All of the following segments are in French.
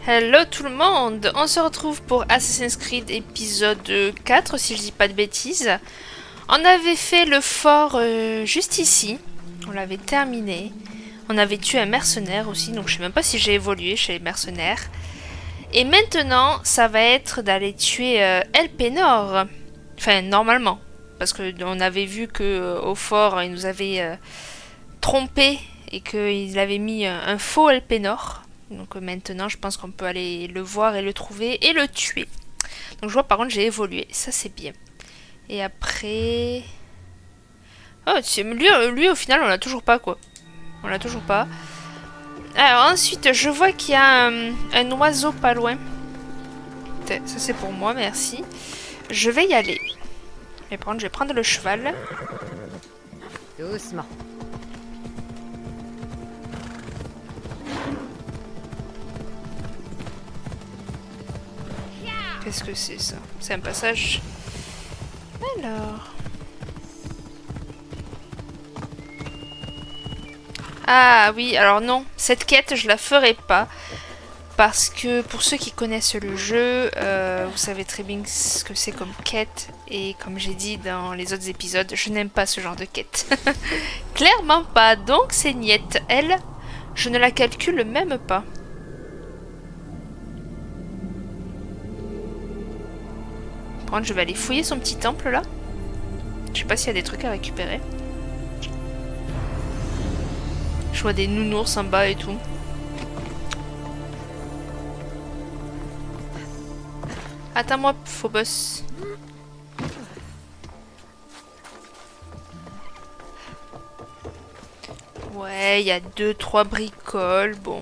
Hello tout le monde, on se retrouve pour Assassin's Creed épisode 4 si je dis pas de bêtises. On avait fait le fort juste ici, on l'avait terminé. On avait tué un mercenaire aussi, donc je sais même pas si j'ai évolué chez les mercenaires. Et maintenant, ça va être d'aller tuer Elpenor. Enfin, normalement. Parce que on avait vu que au fort, il nous avait trompé et qu'il avait mis un faux Elpenor. Donc maintenant, je pense qu'on peut aller le voir et le trouver et le tuer. Donc je vois par contre, j'ai évolué. Ça, c'est bien. Et après... Oh, lui, au final, on l'a toujours pas, quoi. On l'a toujours pas. Alors ensuite, je vois qu'il y a un oiseau pas loin. Ça, c'est pour moi, merci. Je vais y aller. Mais par contre, je vais prendre le cheval. Doucement. Qu'est-ce que c'est ça? C'est un passage. Alors. Ah oui, alors non, cette quête je la ferai pas. Parce que pour ceux qui connaissent le jeu, vous savez très bien ce que c'est comme quête. Et comme j'ai dit dans les autres épisodes, je n'aime pas ce genre de quête. Clairement pas, donc c'est niette. Elle, je ne la calcule même pas. Par contre, je vais aller fouiller son petit temple là. Je sais pas s'il y a des trucs à récupérer. Je vois des nounours en bas et tout. Attends-moi, Phobos. Ouais, il y a 2-3 bricoles, bon.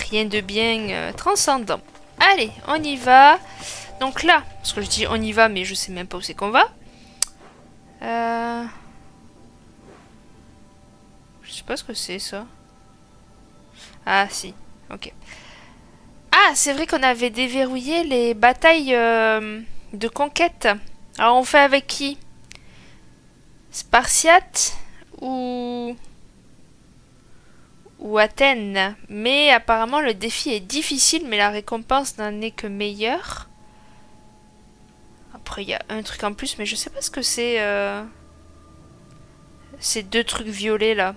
Rien de bien transcendant. Allez, on y va. Donc là, parce que je dis on y va, mais je sais même pas où c'est qu'on va. Je sais pas ce que c'est ça. Ah si, ok. Ah, c'est vrai qu'on avait déverrouillé les batailles de conquête. Alors on fait avec qui? Spartiate ou Athènes. Mais apparemment le défi est difficile, mais la récompense n'en est que meilleure. Après il y a un truc en plus, mais je sais pas ce que c'est. Ces deux trucs violets là,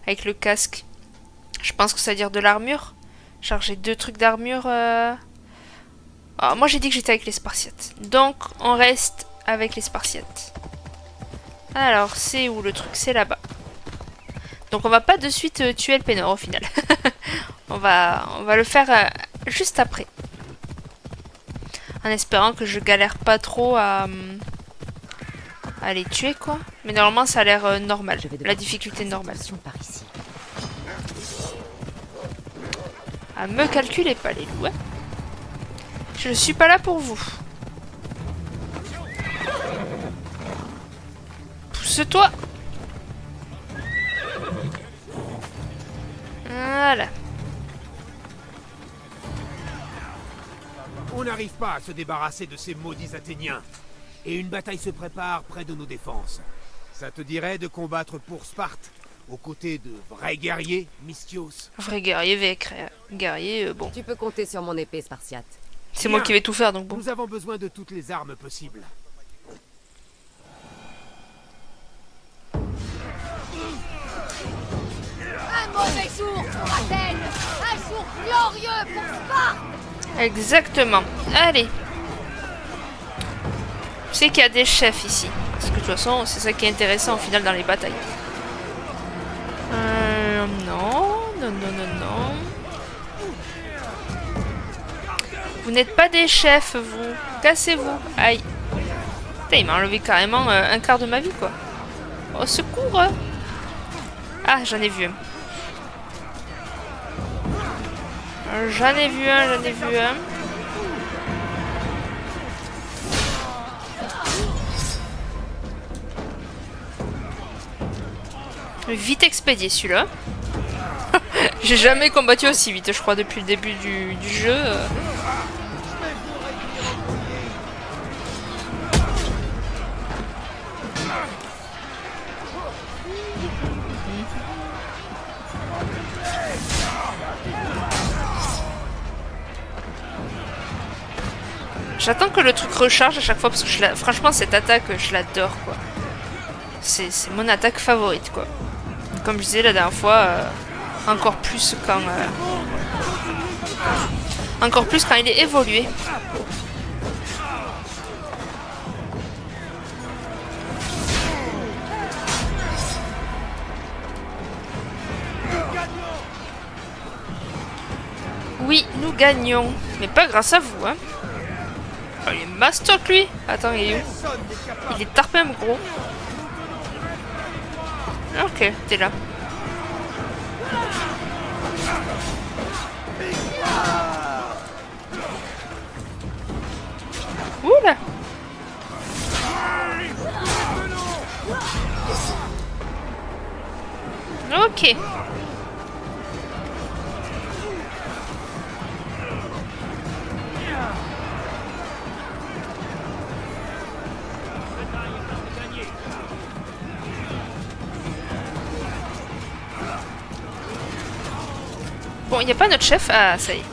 avec le casque. Je pense que ça veut dire de l'armure. Genre j'ai 2 trucs d'armure. Oh, moi j'ai dit que j'étais avec les Spartiates. Donc on reste avec les Spartiates. Alors c'est où le truc? C'est là-bas. Donc on va pas de suite tuer Elpenor au final. on va le faire juste après. En espérant que je galère pas trop à les tuer quoi. Mais normalement ça a l'air normal. La difficulté normale. Par ici. Ah, me calculez pas les loups. Hein. Je ne suis pas là pour vous. Pousse-toi. Voilà. On n'arrive pas à se débarrasser de ces maudits Athéniens. Et une bataille se prépare près de nos défenses. Ça te dirait de combattre pour Sparte, aux côtés de vrais guerriers, Mystios? Vrai guerrier, guerrier, bon. Tu peux compter sur mon épée, Spartiate. C'est moi qui vais tout faire, donc bon. Nous avons besoin de toutes les armes possibles. Un mauvais jour pour Athènes, un jour glorieux pour Sparte. Exactement. Allez. Tu sais qu'il y a des chefs ici. Parce que de toute façon, c'est ça qui est intéressant au final dans les batailles. Non. Vous n'êtes pas des chefs, vous. Cassez-vous. Aïe. Putain, il m'a enlevé carrément un quart de ma vie, quoi. Au secours. Ah, j'en ai vu un. J'en ai vu un. Vite expédié celui-là. J'ai jamais combattu aussi vite, je crois, depuis le début du jeu. J'attends que le truc recharge à chaque fois parce que franchement cette attaque je l'adore quoi. C'est mon attaque favorite quoi. Comme je disais la dernière fois, encore plus quand il est évolué. Oui, nous gagnons. Mais pas grâce à vous, hein. Oh, il est mastoc, lui. Attends, il est où? Il est tarpé, mon gros. Ok, t'es là. Oula. Ok. Bon, il n'y a pas notre chef. Ah, ça y est.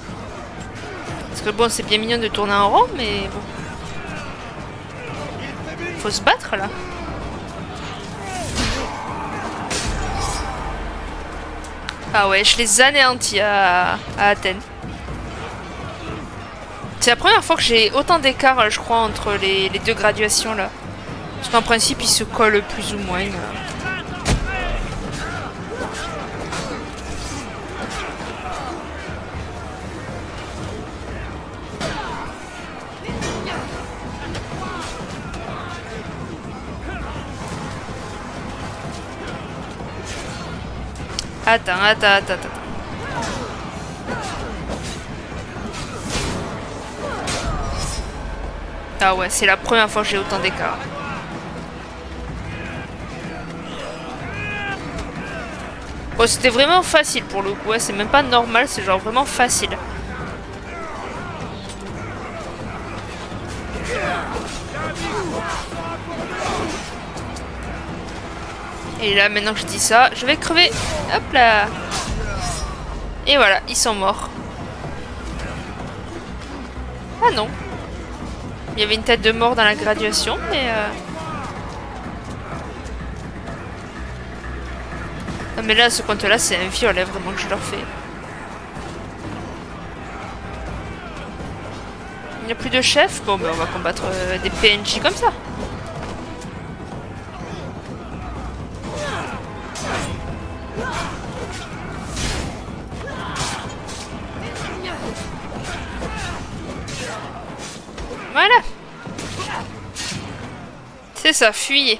Parce que bon, c'est bien mignon de tourner en rond, mais bon. Faut se battre, là. Ah ouais, je les anéantis à Athènes. C'est la première fois que j'ai autant d'écart, je crois, entre les deux graduations, là. Parce qu'en principe, ils se collent plus ou moins. Attends. Ah ouais, c'est la première fois que j'ai autant d'écart. Bon, c'était vraiment facile pour le coup, ouais, c'est même pas normal, c'est genre vraiment facile. Et là, maintenant que je dis ça, je vais crever. Hop là. Et voilà, ils sont morts. Ah non. Il y avait une tête de mort dans la graduation, mais... Non mais là, ce compte-là, c'est un viol, là, vraiment, que je leur fais. Il n'y a plus de chef. Bon, ben on va combattre des PNJ comme ça. Voilà. C'est ça, fuyez.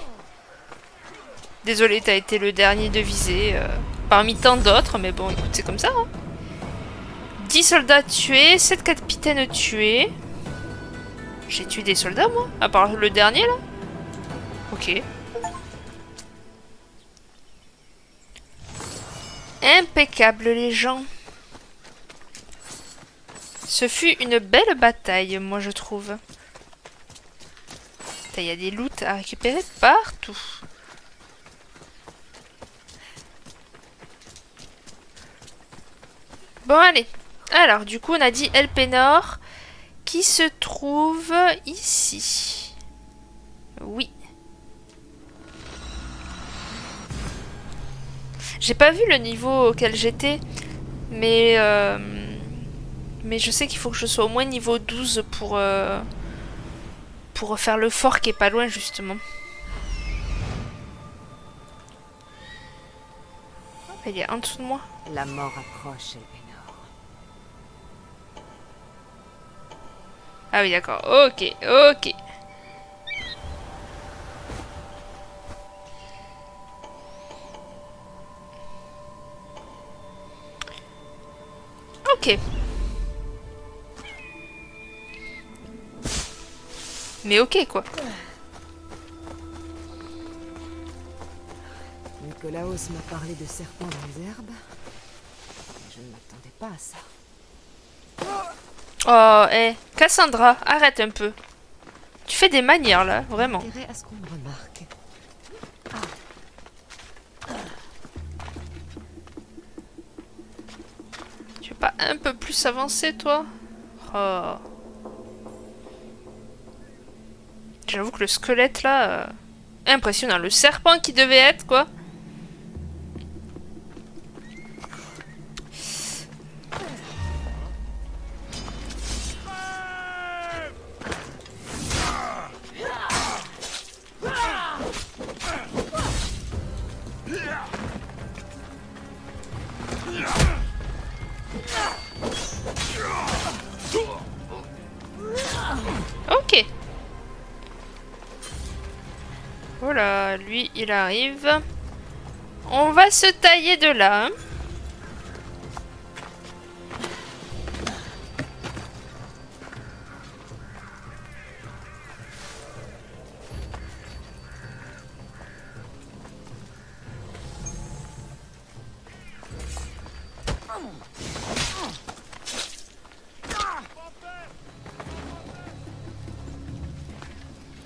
Désolé, t'as été le dernier de visée. Parmi tant d'autres, mais bon, écoute, c'est comme ça. Hein. 10 soldats tués, 7 capitaines tués. J'ai tué des soldats, moi? À part le dernier, là? Ok. Impeccable, les gens. Ce fut une belle bataille, moi, je trouve. Il y a des loots à récupérer partout. Bon, allez. Alors, du coup, on a dit Elpenor, qui se trouve ici. Oui. J'ai pas vu le niveau auquel j'étais, mais je sais qu'il faut que je sois au moins niveau 12 pour faire le fort qui est pas loin, justement. Il est en dessous de moi. La mort approche, Elpenor. Ah oui, d'accord. Ok. Ok. Mais ok, quoi. Nicolaos m'a parlé de serpents dans les herbes. Je ne m'attendais pas à ça. Oh, Cassandra, arrête un peu. Tu fais des manières, là, vraiment. Intérêt à ce qu'on me remarque. Tu veux pas un peu plus avancer, toi? Oh. J'avoue que le squelette là, impressionnant. Le serpent qui devait être quoi. Ok. Voilà, lui il arrive. On va se tailler de là. Hein.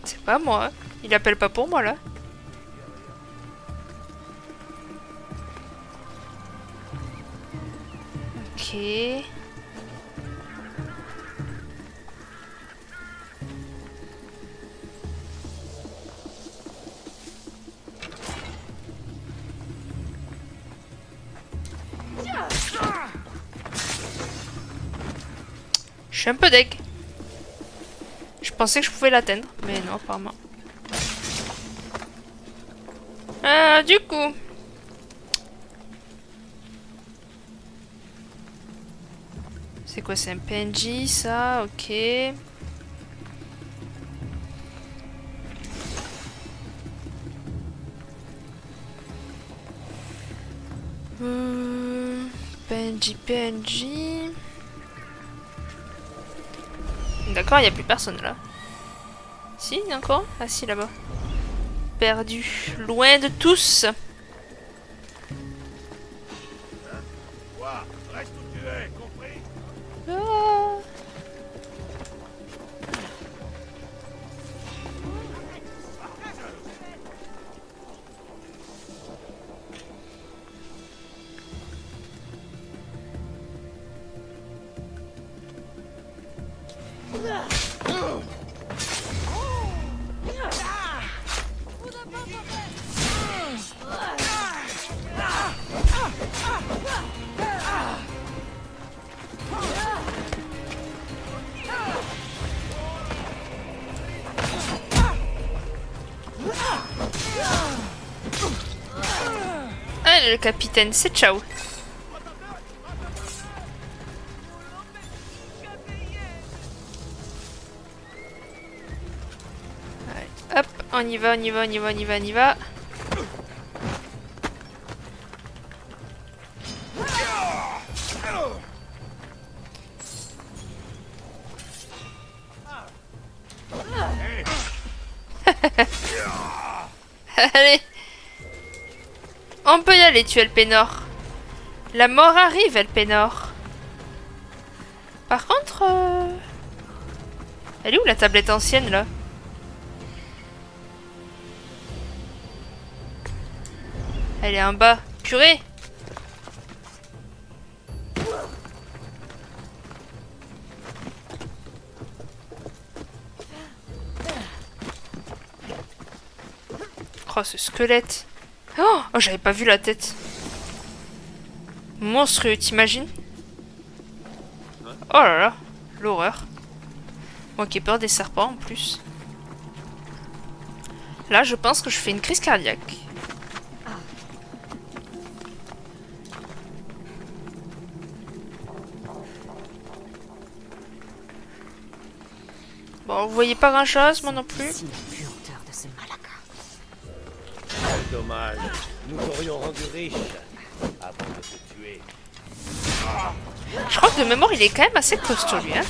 C'est pas moi. Il appelle pas pour moi là. Ok. Je suis un peu deg. Je pensais que je pouvais l'atteindre, mais non, apparemment. Du coup. C'est quoi, c'est un PNJ, ça? Ok. PNJ. D'accord, il n'y a plus personne là. Si, encore? Ah si, là-bas. Perdu. Loin de tous. Quoi? Reste où tu es, compris? Ah. Allez, le capitaine, c'est ciao. Allez, hop, on y va, on y va, on y va, on y va, on y va. Allez. On peut y aller, tu Elpénor. La mort arrive, Elpénor. Par contre... Elle est où la tablette ancienne, là? Elle est en bas. Purée! Oh, ce squelette! Oh, j'avais pas vu la tête. Monstrueux, t'imagines? Oh là là, l'horreur. Moi qui ai peur des serpents en plus. Là, je pense que je fais une crise cardiaque. Bon, vous voyez pas grand chose, moi non plus. Dommage, nous t'aurions rendu riche avant de te tuer. Je crois que de mémoire, il est quand même assez costaud, lui, hein.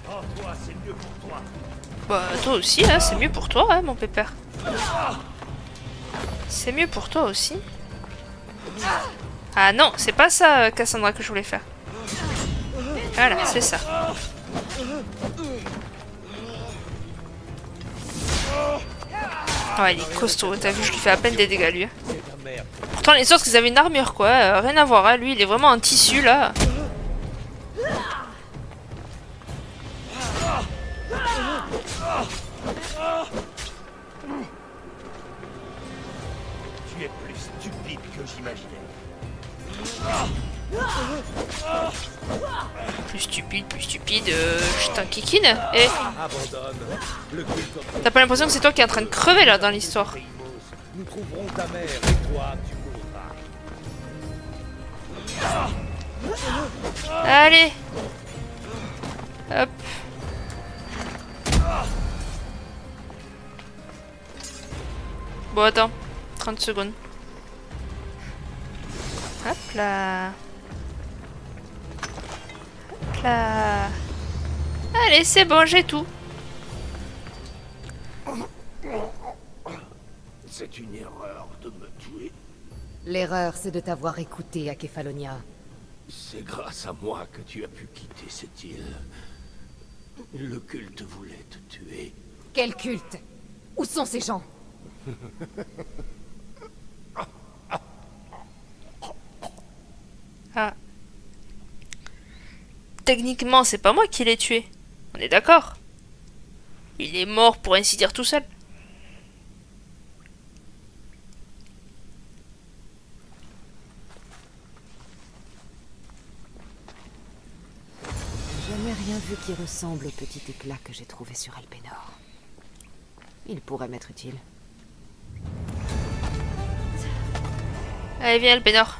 Oh, toi, c'est mieux pour toi. Bah, toi aussi, hein, c'est mieux pour toi, hein, mon pépère. C'est mieux pour toi aussi. Ah non, c'est pas ça, Cassandra, que je voulais faire. Voilà, c'est ça. Ouais, il est costaud, t'as vu, je lui fais à peine des dégâts, lui. Pourtant, les autres, ils avaient une armure, quoi. Rien à voir, hein. Lui, il est vraiment en tissu, là. t'imaginais. Plus stupide, je t'enquiquine. Eh, Abandonne. Le culte t'as pas l'impression que c'est toi qui es en train de crever là dans l'histoire? Nous trouverons ta mère et toi, tu mourras. Allez. Hop. Bon, attends. 30 secondes. Hop là. Hop là. Allez, c'est bon, j'ai tout. C'est une erreur de me tuer. L'erreur, c'est de t'avoir écouté à Kefalonia. C'est grâce à moi que tu as pu quitter cette île. Le culte voulait te tuer. Quel culte? Où sont ces gens? Ah. Techniquement, c'est pas moi qui l'ai tué. On est d'accord? Il est mort pour ainsi dire tout seul. Jamais rien vu qui ressemble au petit éclat que j'ai trouvé sur Alpénor. Il pourrait m'être utile. Allez, viens, Alpénor.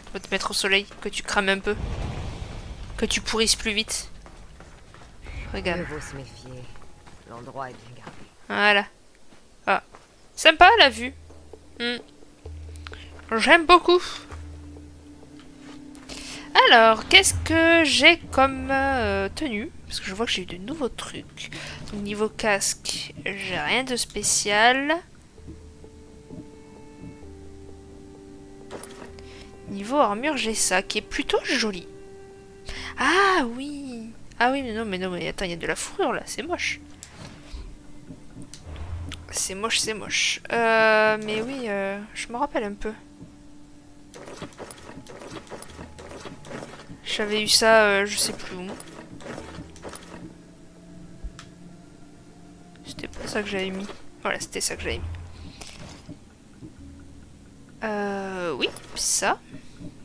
Je vais te mettre au soleil, que tu crames un peu. Que tu pourrisses plus vite. Regarde. Mieux vaut se méfier. L'endroit est bien gardé. Voilà. Ah. Sympa la vue. J'aime beaucoup. Alors, qu'est-ce que j'ai comme tenue? Parce que je vois que j'ai eu de nouveaux trucs. Donc, niveau casque, j'ai rien de spécial. Niveau armure, j'ai ça, qui est plutôt joli. Ah oui. Ah oui, mais non, mais attends, il y a de la fourrure là, c'est moche. C'est moche, c'est moche. Mais oui, je me rappelle un peu. J'avais eu ça, je sais plus où. C'était pas ça que j'avais mis. Voilà, c'était ça que j'avais mis. Oui, ça.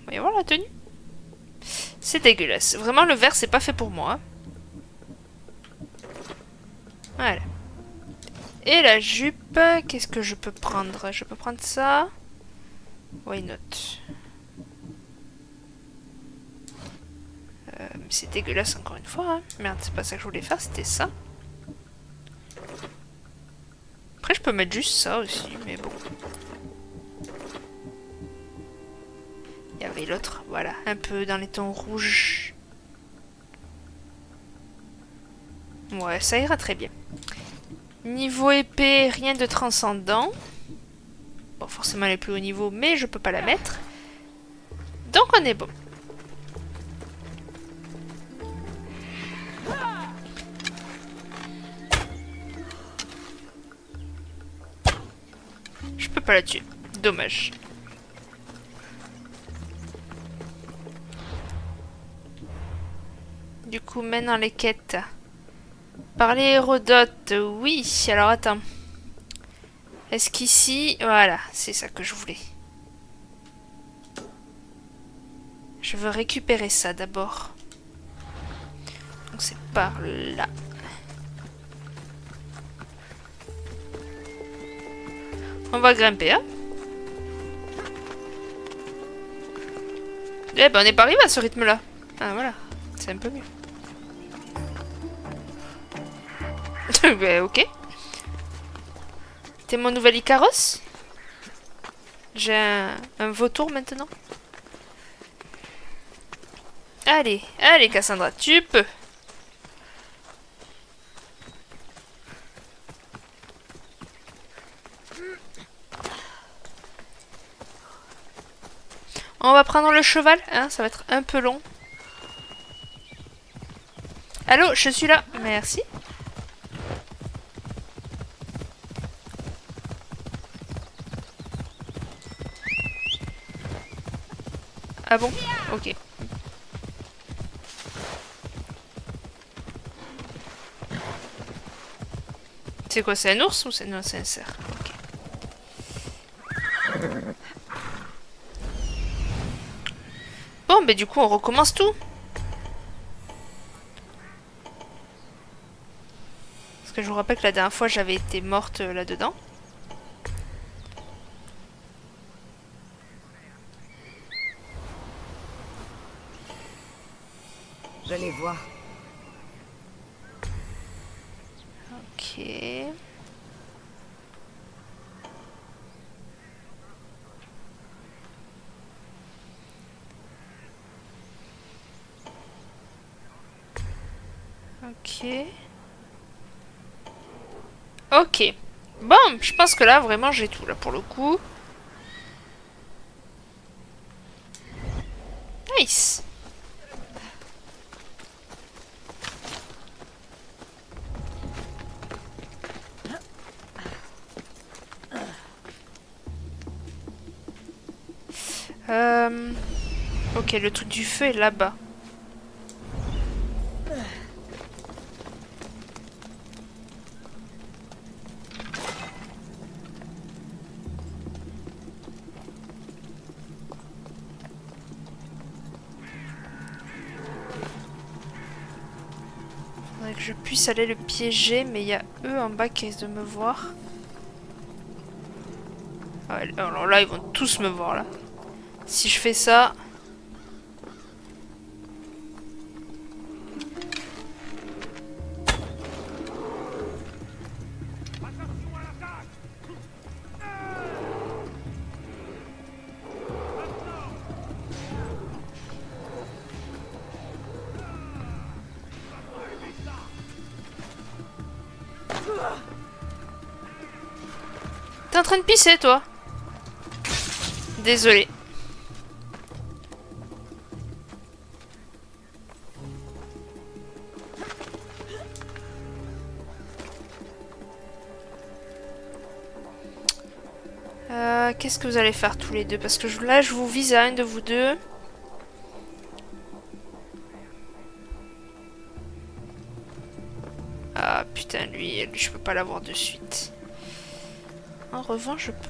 Voyons voir la tenue. C'est dégueulasse. Vraiment, le vert, c'est pas fait pour moi. Voilà. Et la jupe, qu'est-ce que je peux prendre? Je peux prendre ça. Why not? C'est dégueulasse encore une fois. Hein. Merde, c'est pas ça que je voulais faire, c'était ça. Après, je peux mettre juste ça aussi, mais bon. Il y avait l'autre, voilà, un peu dans les tons rouges. Ouais, ça ira très bien. Niveau épée, rien de transcendant. Bon, forcément, elle est plus haut niveau, mais je peux pas la mettre. Donc, on est bon. Je peux pas la tuer. Dommage. Du coup, maintenant les quêtes. Parler Hérodote, oui. Alors attends. Est-ce qu'ici... Voilà, c'est ça que je voulais. Je veux récupérer ça d'abord. Donc c'est par là. On va grimper, hein. Eh ben on n'est pas arrivé à ce rythme-là. Ah voilà, c'est un peu mieux. Ben ok. T'es mon nouvel Icaros? J'ai un vautour maintenant. Allez, allez Cassandra, tu peux. On va prendre le cheval, hein, ça va être un peu long. Allô, je suis là. Merci. Ah bon? Ok. C'est quoi, c'est un ours ou c'est... Non, c'est un cerf. Ok. Bon, mais du coup, on recommence tout. Parce que je vous rappelle que la dernière fois, j'avais été morte là-dedans. Je les vois. Ok. Ok. Ok. Bon, je pense que là, vraiment, j'ai tout, là, pour le coup. Nice. Ok, le truc du feu est là-bas. Faudrait que je puisse aller le piéger, mais il y a eux en bas qui risquent de me voir. Ah ouais, alors là, ils vont tous me voir, là. Si je fais ça... T'es en train de pisser, toi? Désolé. Qu'est-ce que vous allez faire tous les deux? Parce que là, je vous vise à un de vous deux. Ah putain, lui, je peux pas l'avoir de suite. En revanche, je peux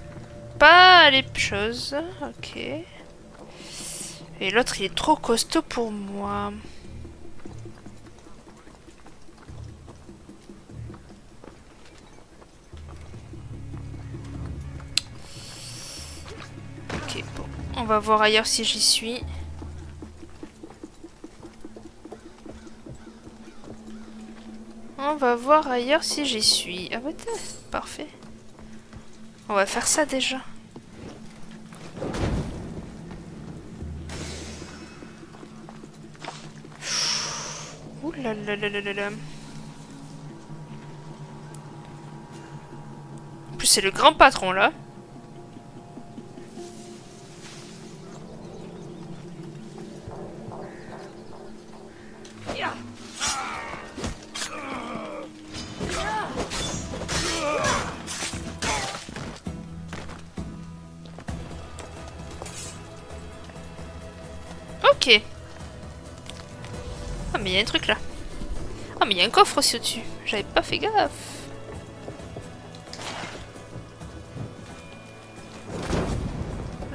pas les choses. Ok. Et l'autre, il est trop costaud pour moi. Ok, bon. On va voir ailleurs si j'y suis. On va voir ailleurs si j'y suis. Ah bah parfait. On va faire ça déjà. Ouh là là là là là là. En plus c'est le grand patron là. Ok. Ah mais il y a un truc là. Ah mais il y a un coffre aussi au-dessus. J'avais pas fait gaffe.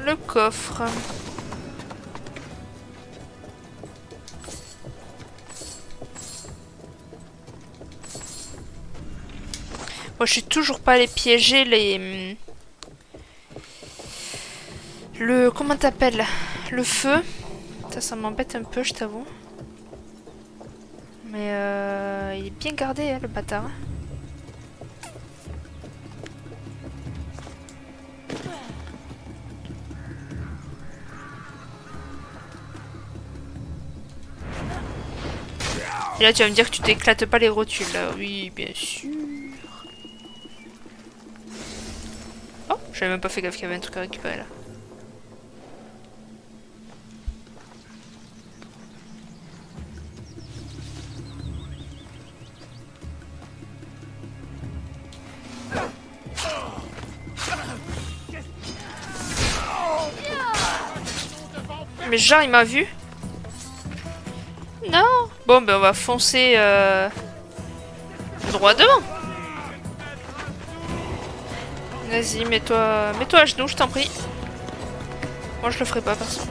Le coffre. Moi je suis toujours pas allé piéger les... Le... Comment t'appelles? Le feu. Ça m'embête un peu, je t'avoue. Mais il est bien gardé, hein, le bâtard. Et là, tu vas me dire que tu t'éclates pas les rotules, là. Oui, bien sûr. Oh, j'avais même pas fait gaffe qu'il y avait un truc à récupérer, là. Mais genre, il m'a vu. Non. Bon, ben on va foncer droit devant. Vas-y, mets-toi à genoux, je t'en prie. Moi, je le ferai pas, perso.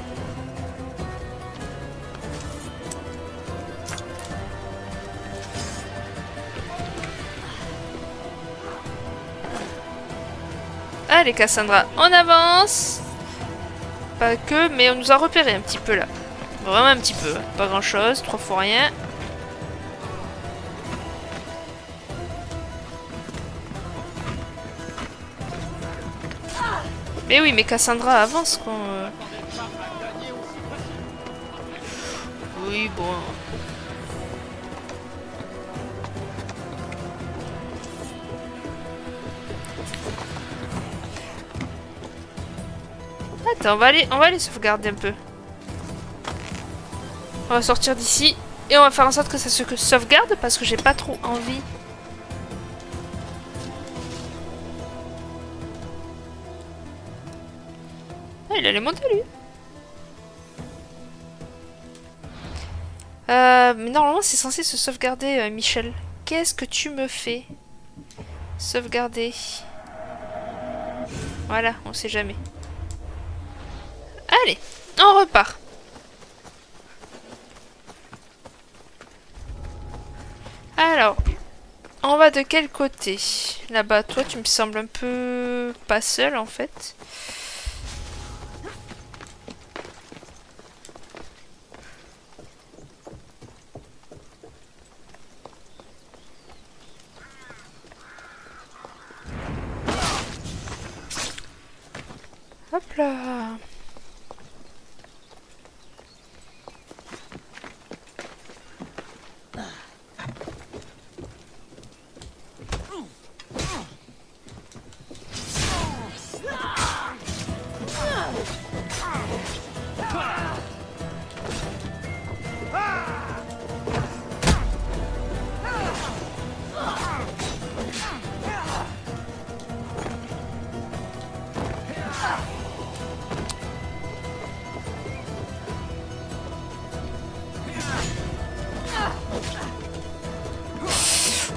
Allez Cassandra, on avance. Pas que, mais on nous a repéré un petit peu là. Vraiment un petit peu, hein. Pas grand chose, 3 fois rien. Mais oui, mais Cassandra avance quoi. Oui, bon. Attends, on va aller sauvegarder un peu. On va sortir d'ici et on va faire en sorte que ça se sauvegarde parce que j'ai pas trop envie. Ah, il allait monter lui. Mais normalement c'est censé se sauvegarder, Michel. Qu'est-ce que tu me fais? Sauvegarder. Voilà, on sait jamais. Allez, on repart. Alors, on va de quel côté? Là-bas, toi tu me sembles un peu pas seul en fait. Hop là.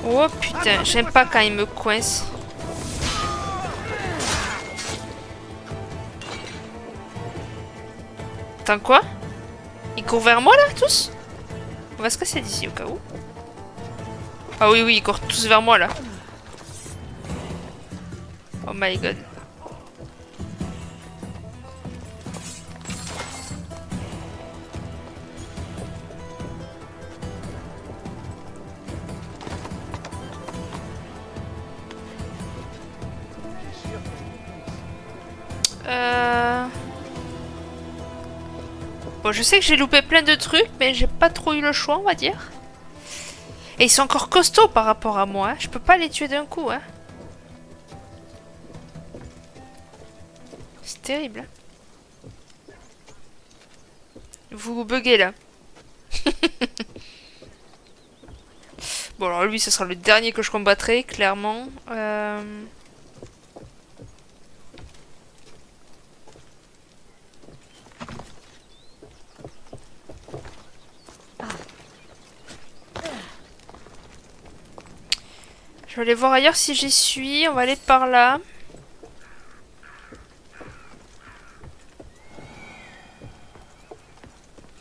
Oh putain, j'aime pas quand il me coince. Attends quoi? Ils courent vers moi là, tous? On va se casser d'ici au cas où. Ah oui, oui, ils courent tous vers moi là. Oh my god. Bon, je sais que j'ai loupé plein de trucs, mais j'ai pas trop eu le choix, on va dire. Et ils sont encore costauds par rapport à moi. Hein. Je peux pas les tuer d'un coup. Hein. C'est terrible. Vous buguez là. Bon, alors lui, ce sera le dernier que je combattrai, clairement. Je vais aller voir ailleurs si j'y suis. On va aller par là.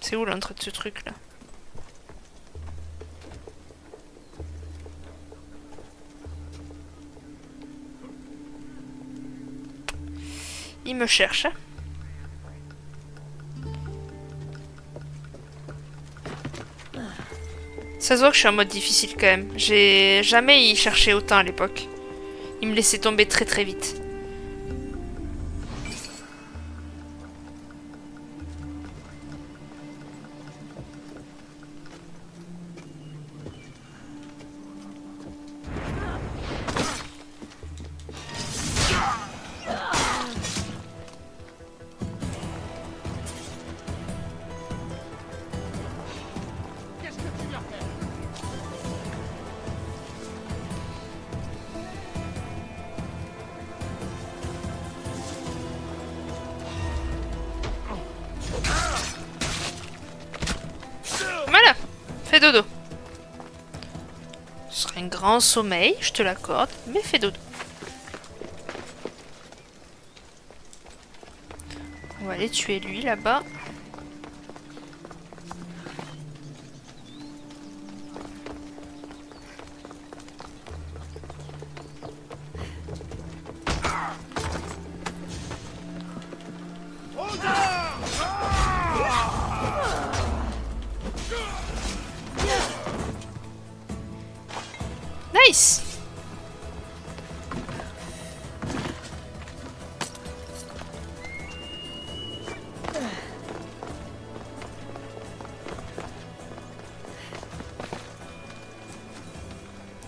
C'est où l'entrée de ce truc là? Il me cherche. Ça se voit que je suis en mode difficile quand même. J'ai jamais y cherché autant à l'époque. Il me laissait tomber très très vite. Voilà, fais dodo. Ce serait un grand sommeil, je te l'accorde, mais fais dodo. On va aller tuer lui là-bas. Nice.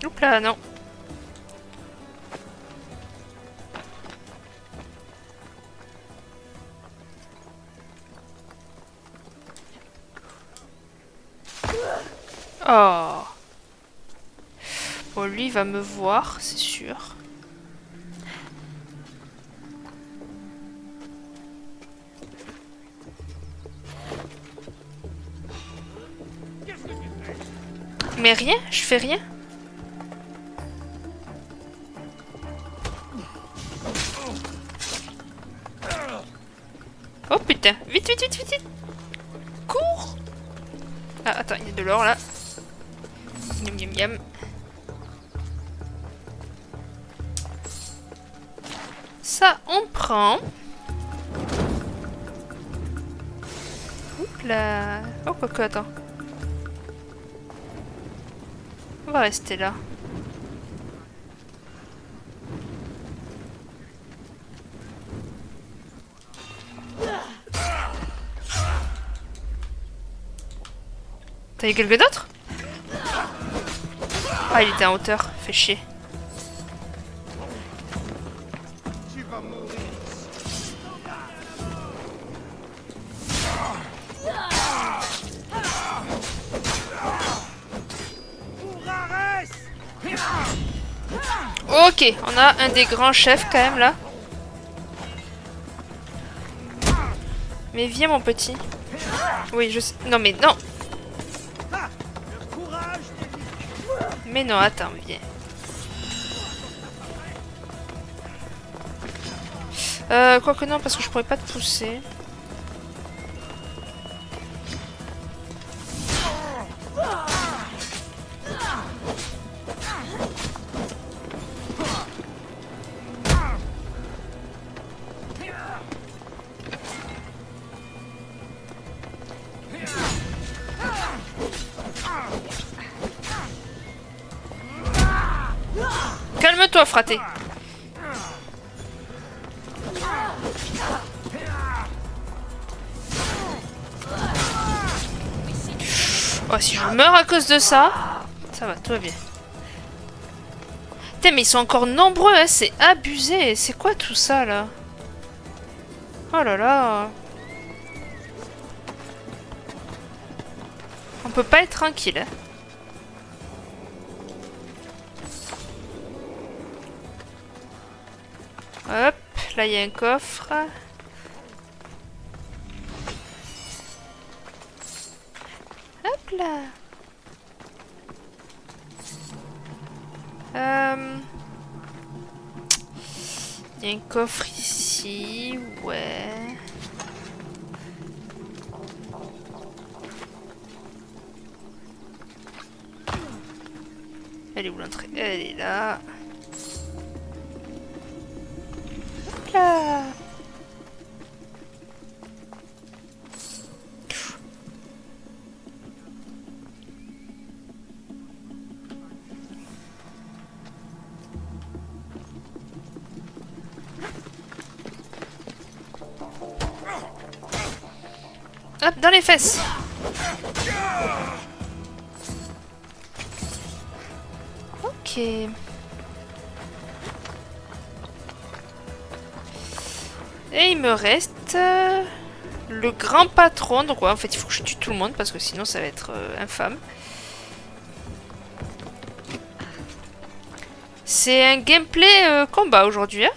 Oups là, non. Oh. Bon, lui, il va me voir, c'est sûr. Mais rien, je fais rien. Oh putain, vite, vite, vite, vite, vite. Cours. Ah, attends, il y a de l'or là. Yum, yum, yum. Ça, on prend. Oups là. Oh, quoique, attends. On va rester là. T'as eu quelqu'un d'autre? Ah, il était en hauteur. Fait chier. Tu vas mourir. Ok, on a un des grands chefs quand même là. Mais viens mon petit. Oui, je sais. Non mais non. Mais non, attends, viens. Quoique non, parce que je pourrais pas te pousser. Calme-toi, fraté. Oh, si je meurs à cause de ça, ça va, tout va bien. Putain, mais ils sont encore nombreux, hein, c'est abusé. C'est quoi tout ça, là? Oh là là. On peut pas être tranquille, hein. Hop, là il y a un coffre. Hop là. Il y a un coffre ici, ouais. Elle est où l'entrée? Elle est là. Hop là. Hop, dans les fesses. Ok. Et il me reste le grand patron. Donc ouais, en fait, il faut que je tue tout le monde parce que sinon ça va être infâme. C'est un gameplay combat aujourd'hui, hein.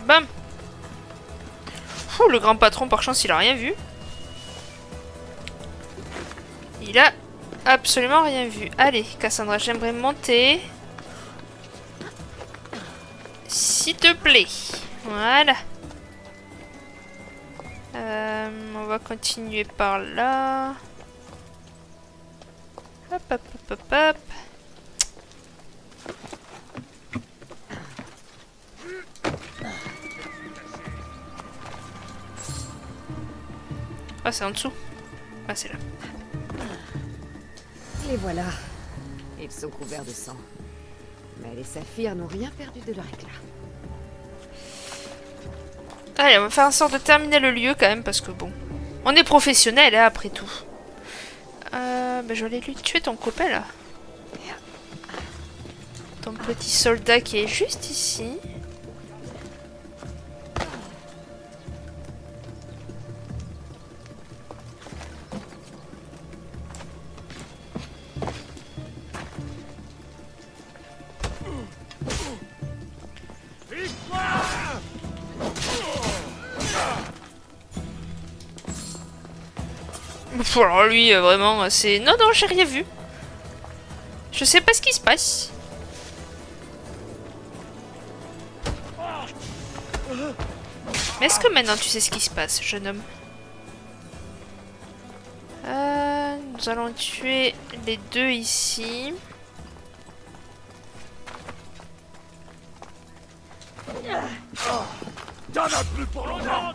Bam. Ouh, le grand patron, par chance, il a rien vu. Il a absolument rien vu. Allez, Cassandra, j'aimerais monter. S'il te plaît. Voilà. On va continuer par là. Hop, hop, hop, hop, hop. Ah, c'est en dessous. Ah, c'est là. Les voilà. Ils sont couverts de sang. Mais les saphirs n'ont rien perdu de leur éclat. Allez, on va faire en sorte de terminer le lieu quand même, parce que bon... On est professionnels, hein, après tout. Bah, je vais aller lui tuer ton copain, là. Ton petit soldat qui est juste ici. Alors lui, vraiment, c'est... Non, non, j'ai rien vu. Je sais pas ce qui se passe. Mais est-ce que maintenant tu sais ce qui se passe, jeune homme? Nous allons tuer les deux ici. T'en as plus pour longtemps.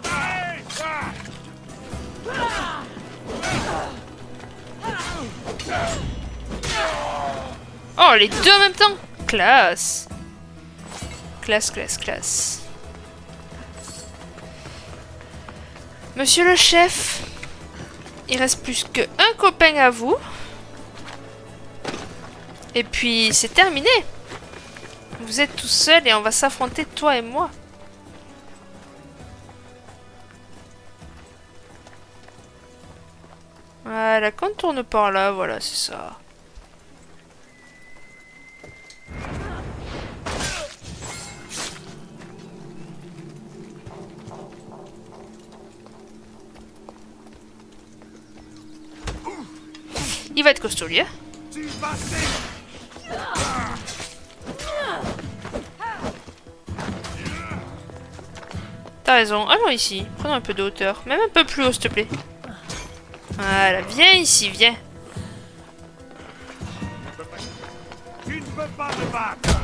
Oh, les deux en même temps! Classe! Classe, classe, classe. Monsieur le chef, il reste plus qu'un copain à vous. Et puis, c'est terminé. Vous êtes tout seul et on va s'affronter, toi et moi. Voilà, contourne par là, voilà, c'est ça. Il va être costaud, lui, hein. T'as raison, allons ici. Prenons un peu de hauteur. Même un peu plus haut, s'il te plaît. Voilà, viens ici, viens. Tu ne peux pas me battre.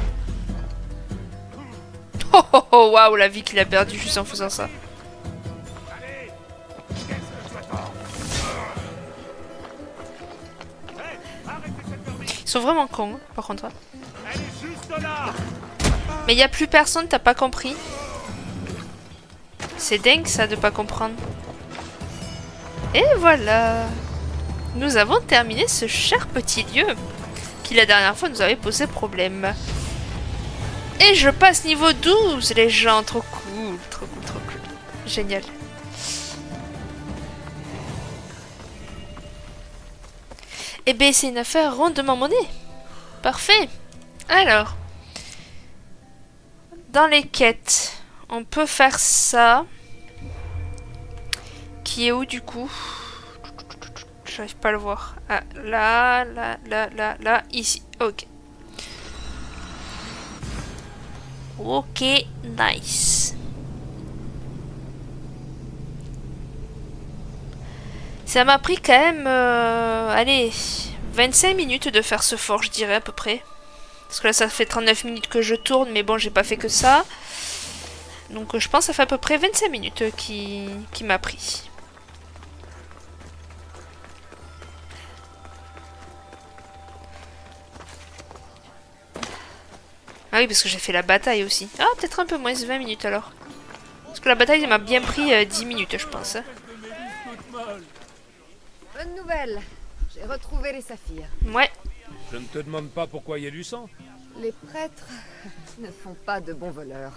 Oh oh oh, waouh, la vie qu'il a perdue juste en faisant ça. Allez, qu'est-ce que tu attends? Hey, arrêtez cette connerie. Ils sont vraiment cons, hein, par contre. Elle est juste là. Mais il y a plus personne, t'as pas compris? C'est dingue ça de pas comprendre. Et voilà. Nous avons terminé ce cher petit lieu qui la dernière fois nous avait posé problème. Et je passe niveau 12 les gens, trop cool, trop cool, trop cool. Génial. Eh bien c'est une affaire rondement monnaie. Parfait. Alors. Dans les quêtes, on peut faire ça. Qui est où du coup? J'arrive pas à le voir. Ah, là, là, là, là, là, ici. Ok. Ok, nice. Ça m'a pris quand même, allez, 25 minutes de faire ce fort, je dirais à peu près. Parce que là, ça fait 39 minutes que je tourne, mais bon, j'ai pas fait que ça. Donc je pense que ça fait à peu près 25 minutes qui m'a pris. Ah oui, parce que j'ai fait la bataille aussi. Ah, peut-être un peu moins, 20 minutes alors. Parce que la bataille m'a bien pris 10 minutes, je pense. Bonne nouvelle. J'ai retrouvé les saphirs. Ouais. Je ne te demande pas pourquoi il y a du sang. Les prêtres ne font pas de bons voleurs.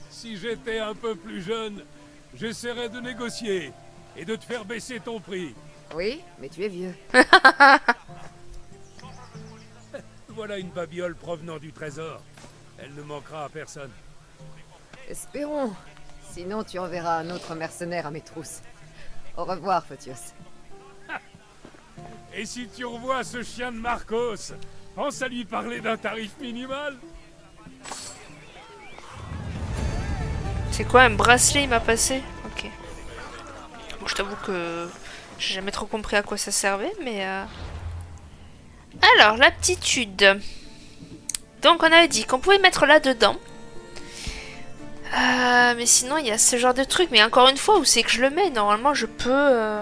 Si j'étais un peu plus jeune, j'essaierais de négocier et de te faire baisser ton prix. Oui, mais tu es vieux. Voilà une babiole provenant du trésor. Elle ne manquera à personne. Espérons. Sinon, tu enverras un autre mercenaire à mes trousses. Au revoir, Photios. Et si tu revois ce chien de Marcos, pense à lui parler d'un tarif minimal. C'est quoi, un bracelet il m'a passé? Ok. Bon, je t'avoue que j'ai jamais trop compris à quoi ça servait, mais... Alors, l'aptitude. Donc, on avait dit qu'on pouvait mettre là-dedans. Mais sinon, il y a ce genre de truc. Mais encore une fois, où c'est que je le mets? Normalement, je peux...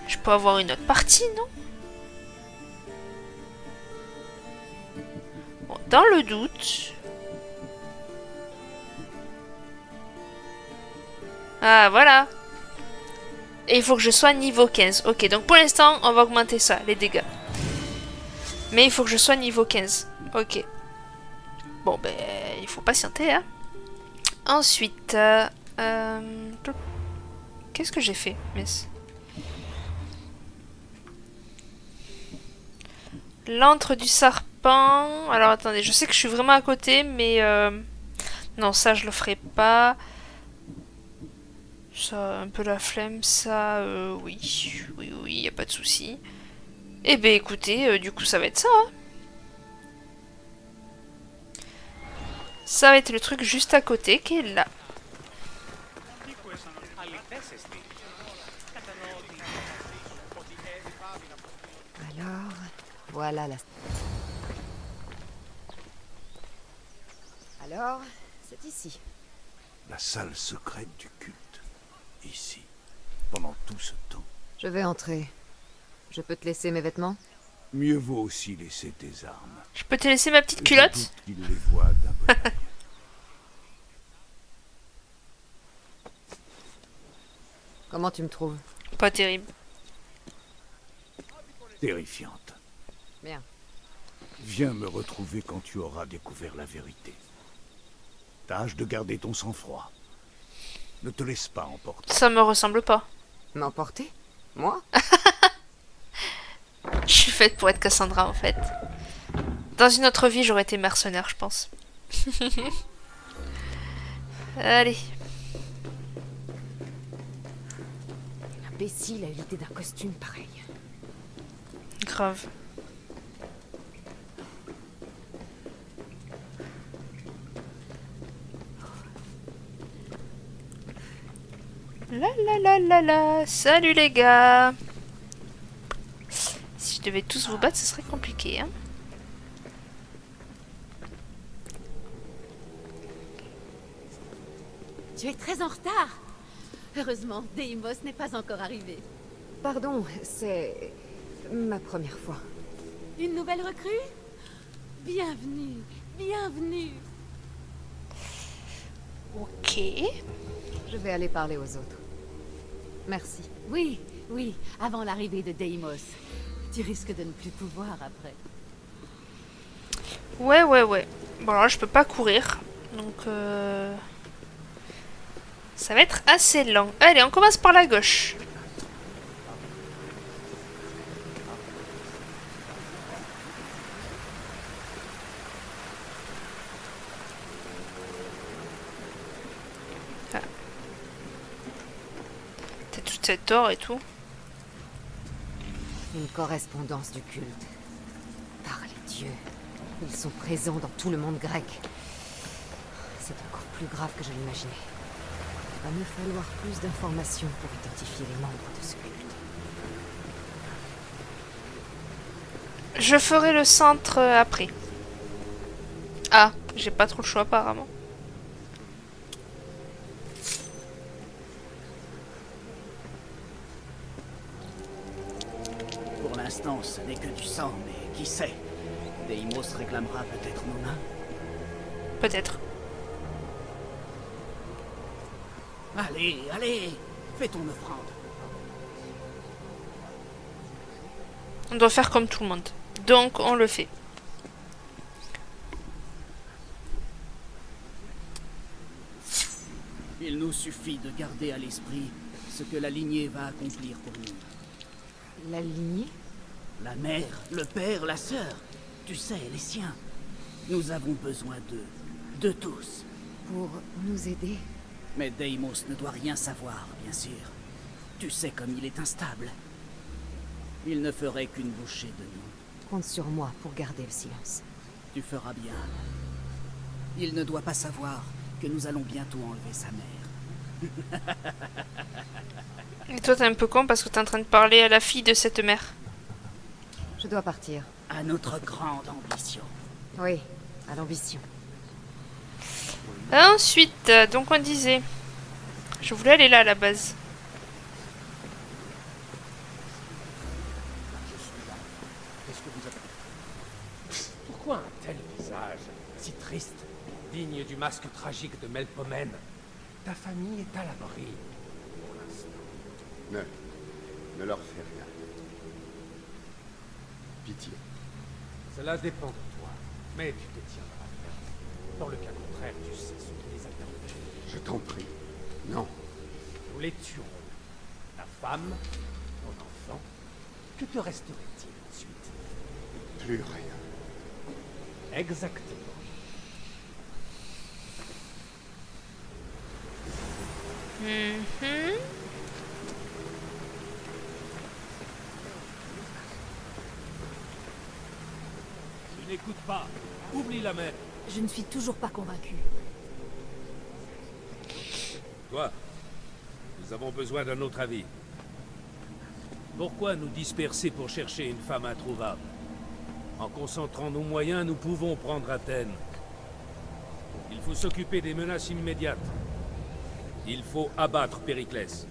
Je peux avoir une autre partie, non? Bon, dans le doute... Ah, voilà. Et il faut que je sois niveau 15. Ok, donc pour l'instant, on va augmenter ça, les dégâts. Mais il faut que je sois niveau 15. Ok. Bon, ben, il faut patienter, hein. Ensuite, qu'est-ce que j'ai fait, miss? L'antre du serpent. Alors, attendez, je sais que je suis vraiment à côté, mais... Non, ça, je le ferai pas. Ça, un peu la flemme, ça, oui. Oui, y a pas de souci. Eh ben, écoutez, du coup, ça va être ça, hein. Ça va être le truc juste à côté, qui est là. Alors, voilà la... Alors, c'est ici. La salle secrète du culte. Ici. Pendant tout ce temps. Je vais entrer. Je peux te laisser mes vêtements? Mieux vaut aussi laisser tes armes. Je peux te laisser ma petite Je culotte? doute qu'il les voit d'un bon œil. Comment tu me trouves? Pas terrible. Terrifiante. Bien. Viens me retrouver quand tu auras découvert la vérité. Tâche de garder ton sang-froid. Ne te laisse pas emporter. Ça me ressemble pas. M'emporter? Moi? Je suis faite pour être Cassandra, en fait. Dans une autre vie, j'aurais été mercenaire, je pense. Allez. Imbécile a eu l'idée d'un costume pareil. Grave. La la la la la. Salut les gars. Si je devais tous vous battre, ce serait compliqué, hein. Tu es très en retard. Heureusement, Deimos n'est pas encore arrivé. Pardon, c'est... ma première fois. Une nouvelle recrue? Bienvenue, bienvenue. Ok. Je vais aller parler aux autres. Merci. Oui, oui, avant l'arrivée de Deimos. Tu risques de ne plus pouvoir après. Ouais. Bon alors je peux pas courir. Donc ça va être assez lent. Allez, on commence par la gauche. Ah. T'as toute cette or et tout. Une correspondance du culte. Par les dieux. Ils sont présents dans tout le monde grec. C'est encore plus grave que je l'imaginais. Il va me falloir plus d'informations pour identifier les membres de ce culte. Je ferai le centre après. Ah, j'ai pas trop le choix apparemment. Pour l'instant, ce n'est que du sang, mais qui sait? Deimos réclamera peut-être nos mains. Peut-être. Allez, allez, fais ton offrande. On doit faire comme tout le monde. Donc on le fait. Il nous suffit de garder à l'esprit ce que la lignée va accomplir pour nous. La lignée? La mère, le père, la sœur, tu sais, les siens. Nous avons besoin d'eux, de tous. Pour nous aider? Mais Deimos ne doit rien savoir, bien sûr. Tu sais comme il est instable. Il ne ferait qu'une bouchée de nous. Compte sur moi pour garder le silence. Tu feras bien. Il ne doit pas savoir que nous allons bientôt enlever sa mère. Et toi, t'es un peu con parce que t'es en train de parler à la fille de cette mère. Je dois partir. À notre grande ambition. Oui, à l'ambition. Ensuite, donc on disait... Je voulais aller là à la base. Qu'est-ce que vous avez... Pourquoi un tel visage, si triste, digne du masque tragique de Melpomène? Ta famille est à l'abri, pour l'instant. Ne leur fais rien. Pitié. Cela dépend de toi, mais tu te tiendras ferme. Dans le cas contraire, tu sais ce qui les attend. Je t'en prie. Non. Nous les tuerons. Ta femme, ton enfant, que te resterait-il ensuite? Plus rien. Exactement. Tu n'écoutes pas. Oublie la mer. Je ne suis toujours pas convaincue. Toi, nous avons besoin d'un autre avis. Pourquoi nous disperser pour chercher une femme introuvable? En concentrant nos moyens, nous pouvons prendre Athènes. Il faut s'occuper des menaces immédiates. Il faut abattre Périclès.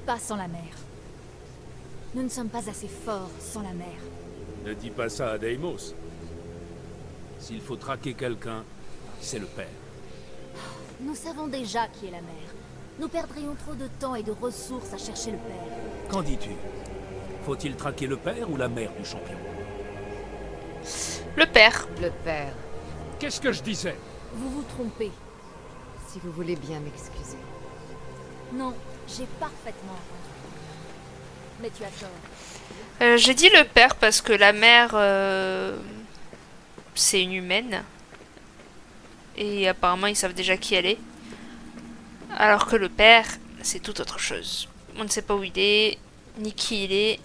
Pas sans la mer. Nous ne sommes pas assez forts sans la mer. Ne dis pas ça à Deimos. S'il faut traquer quelqu'un, c'est le père. Nous savons déjà qui est la mer. Nous perdrions trop de temps et de ressources à chercher le père. Qu'en dis-tu? Faut-il traquer le père ou la mère du champion? Le père. Le père, Qu'est-ce que je disais? Vous vous trompez. si vous voulez bien m'excuser. Non, j'ai parfaitement entendu. Mais tu as tort. J'ai dit le père parce que la mère, c'est une humaine. Et apparemment, ils savent déjà qui elle est. Alors que le père, c'est tout autre chose. On ne sait pas où il est, ni qui il est.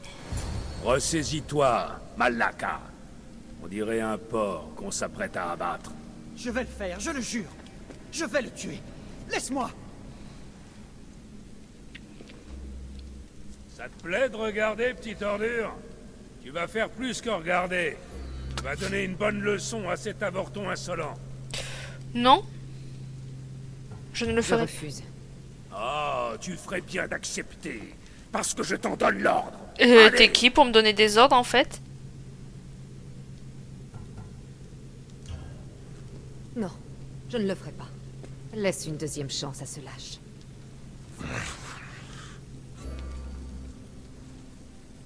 Ressaisis-toi, Malaka. On dirait un porc qu'on s'apprête à abattre. Je vais le faire, je le jure. Je vais le tuer. Laisse-moi. Ça te plaît de regarder, petite ordure? Tu vas faire plus que regarder. Tu vas donner une bonne leçon à cet avorton insolent. Non. Je ne le Je ferai. refuse. Ah, tu ferais bien d'accepter. Parce que je t'en donne l'ordre. Allez. T'es qui pour me donner des ordres en fait? Non, je ne le ferai pas. Laisse une deuxième chance à ce lâche.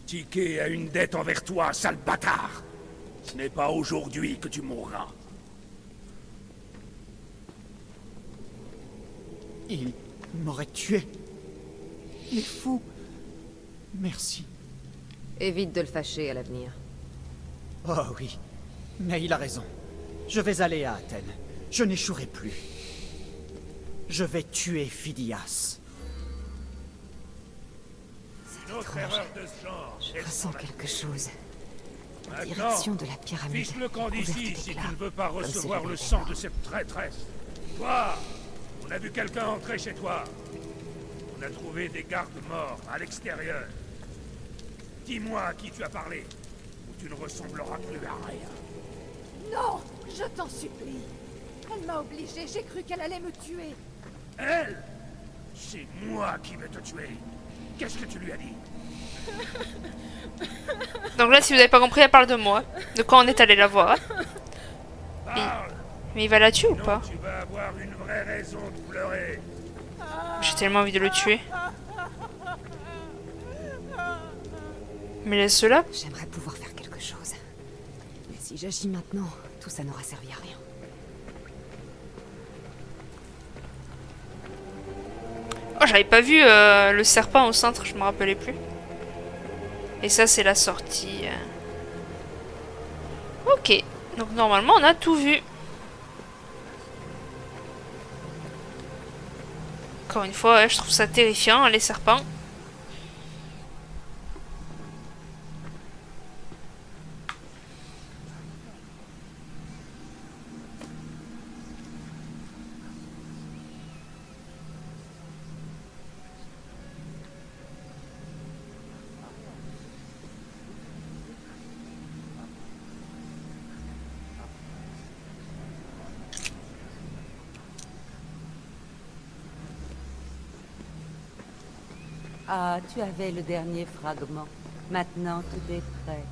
Tiquet a une dette envers toi, sale bâtard. Ce n'est pas aujourd'hui que tu mourras. Il m'aurait tué. Il est fou. Merci. Évite de le fâcher à l'avenir. Oh oui, mais il a raison. Je vais aller à Athènes. Je n'échouerai plus. Je vais tuer Phidias. Une autre erreur de ce genre. Je ressens quelque chose. En Maintenant, direction de la pyramide. fiche le camp couverte d'ici si tu d'éclats, ne veux pas comme si recevoir j'avais le été sang mort. de cette traîtresse. Toi, on a vu quelqu'un entrer chez toi. On a trouvé des gardes morts à l'extérieur. Dis-moi à qui tu as parlé, ou tu ne ressembleras plus à rien. Non, je t'en supplie. Elle m'a obligée, j'ai cru qu'elle allait me tuer. Elle, c'est moi qui vais te tuer. Qu'est-ce que tu lui as dit? Donc là, si vous n'avez pas compris, elle parle de moi. De quand on est allé la voir. Parle, Mais il va la tuer ou sinon pas? tu vas avoir une vraie raison de pleurer. J'ai tellement envie de le tuer. Mais laisse-la. J'aimerais pouvoir faire quelque chose. Mais si j'agis maintenant, tout ça n'aura servi à rien. Oh, j'avais pas vu le serpent au centre, je me rappelais plus. Et ça, c'est la sortie. Ok. Donc normalement, on a tout vu. Encore une fois, ouais, je trouve ça terrifiant, hein, les serpents. Ah, tu avais le dernier fragment. Maintenant, tout est prêt.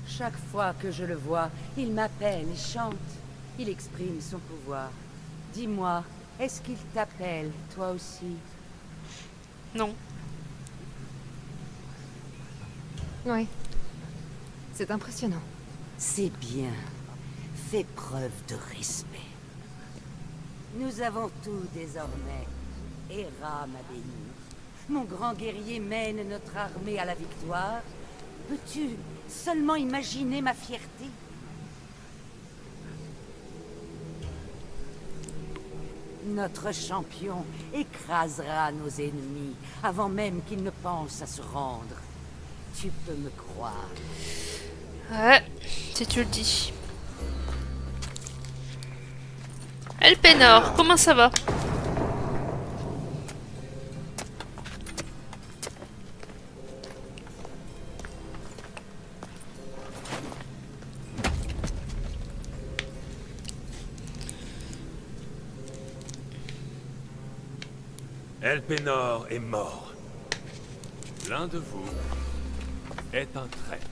Chaque fois que je le vois, il m'appelle et chante. Il exprime son pouvoir. Dis-moi, est-ce qu'il t'appelle, toi aussi? Non. Oui. C'est impressionnant. C'est bien. Fais preuve de respect. Nous avons tout désormais. Hera m'a béni. Mon grand guerrier mène notre armée à la victoire. Peux-tu seulement imaginer ma fierté? Notre champion écrasera nos ennemis avant même qu'ils ne pensent à se rendre. Tu peux me croire. Ouais, si tu le dis. Elpenor, comment ça va? Elpenor est mort. L'un de vous est un traître.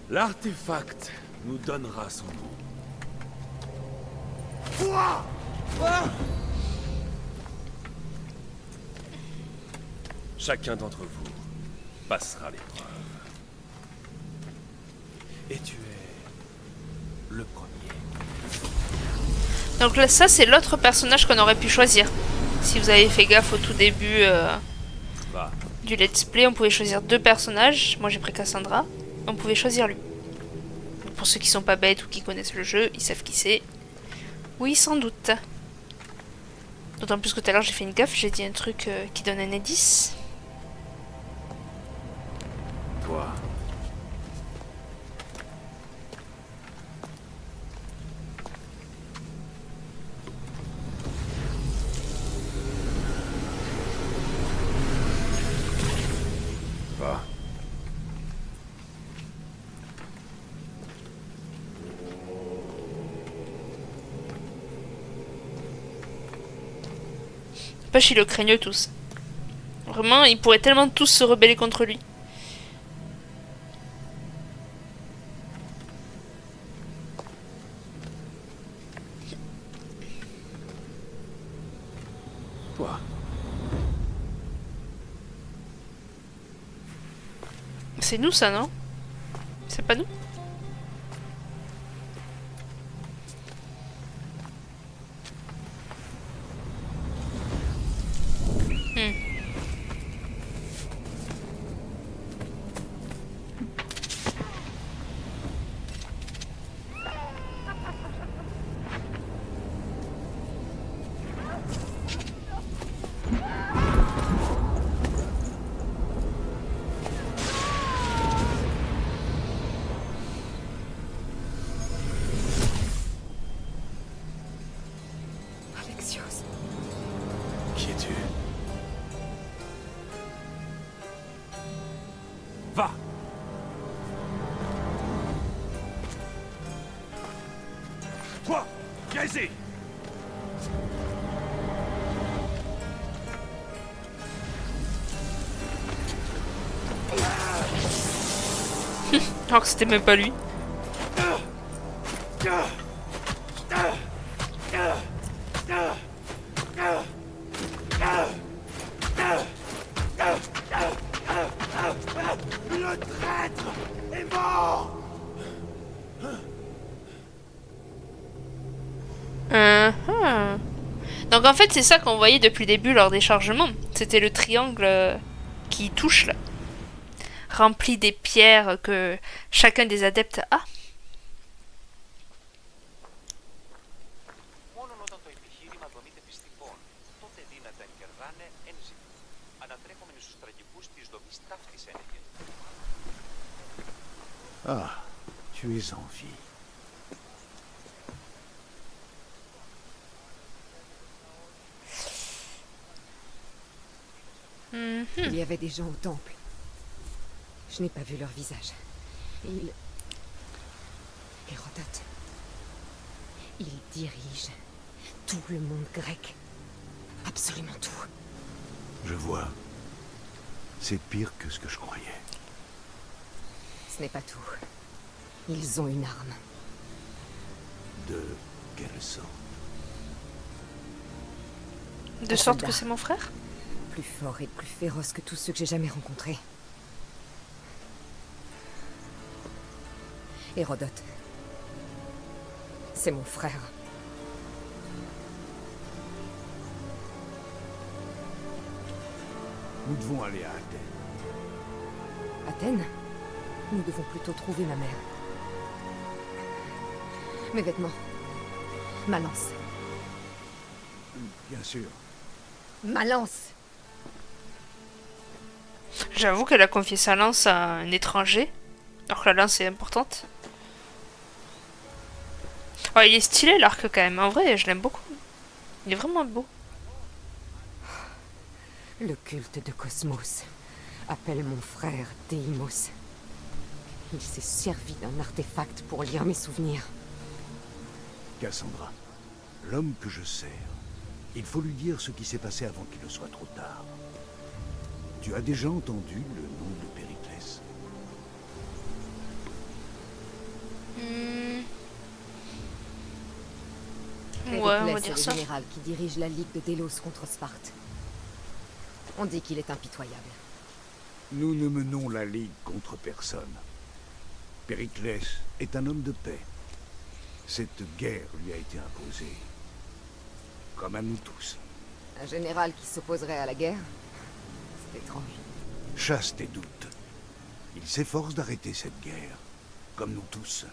L'artefact nous donnera son nom. Chacun d'entre vous passera l'épreuve. Et tu es le premier. Donc là, ça, c'est l'autre personnage qu'on aurait pu choisir. Si vous avez fait gaffe au tout début Va. du let's play, on pouvait choisir 2 personnages. Moi, j'ai pris Cassandra. On pouvait choisir lui. Donc, pour ceux qui sont pas bêtes ou qui connaissent le jeu, ils savent qui c'est. Oui, sans doute. D'autant plus que tout à l'heure, j'ai fait une gaffe. J'ai dit un truc qui donne un indice. Toi. Va. N'empêche, ils le craignent tous. Vraiment, ils pourraient tellement tous se rebeller contre lui. Toi. C'est nous, ça, non? C'est pas nous? Alexios. Qui es-tu? Va! Toi! Viens ici! Alors que c'était même pas lui. Le traître est mort! Donc en fait c'est ça qu'on voyait depuis le début lors des chargements. C'était le triangle qui touche là. Rempli des pierres que chacun des adeptes a. Ah, tu es en vie. Il y avait des gens au temple. Je n'ai pas vu leur visage. Hérodote. Il dirige tout le monde grec. Absolument tout. Je vois. C'est pire que ce que je croyais. Ce n'est pas tout. Ils ont une arme. De quelle sorte? De sorte que c'est mon frère? Plus fort et plus féroce que tous ceux que j'ai jamais rencontrés. Hérodote. C'est mon frère. Nous devons aller à Athènes. Athènes? Nous devons plutôt trouver ma mère. Mes vêtements. Ma lance. Bien sûr. Ma lance! J'avoue qu'elle a confié sa lance à un étranger, alors que la lance est importante. Oh, il est stylé l'arc quand même, en vrai, je l'aime beaucoup. Il est vraiment beau. Le culte de Cosmos appelle mon frère Deimos. Il s'est servi d'un artefact pour lire mes souvenirs. Cassandra, l'homme que je sers, il faut lui dire ce qui s'est passé avant qu'il ne soit trop tard. Tu as déjà entendu le nom de Périclès? Ouais, on va Périclès est dire le ça. général qui dirige la Ligue de Délos contre Sparte. On dit qu'il est impitoyable. Nous ne menons la Ligue contre personne. Périclès est un homme de paix. Cette guerre lui a été imposée. Comme à nous tous. Un général qui s'opposerait à la guerre? C'est étrange. Chasse tes doutes. Il s'efforce d'arrêter cette guerre, comme nous tous.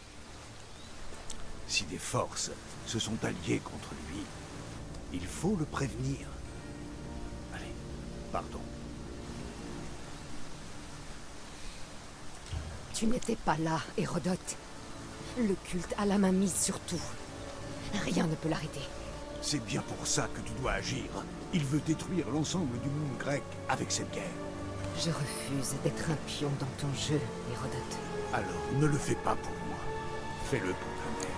Si des forces se sont alliées contre lui, il faut le prévenir. Allez, pardon. Tu n'étais pas là, Hérodote. Le culte a la main mise sur tout. Rien ne peut l'arrêter. C'est bien pour ça que tu dois agir. Il veut détruire l'ensemble du monde grec avec cette guerre. Je refuse d'être un pion dans ton jeu, Hérodote. Alors ne le fais pas pour moi. Fais-le pour ta mère.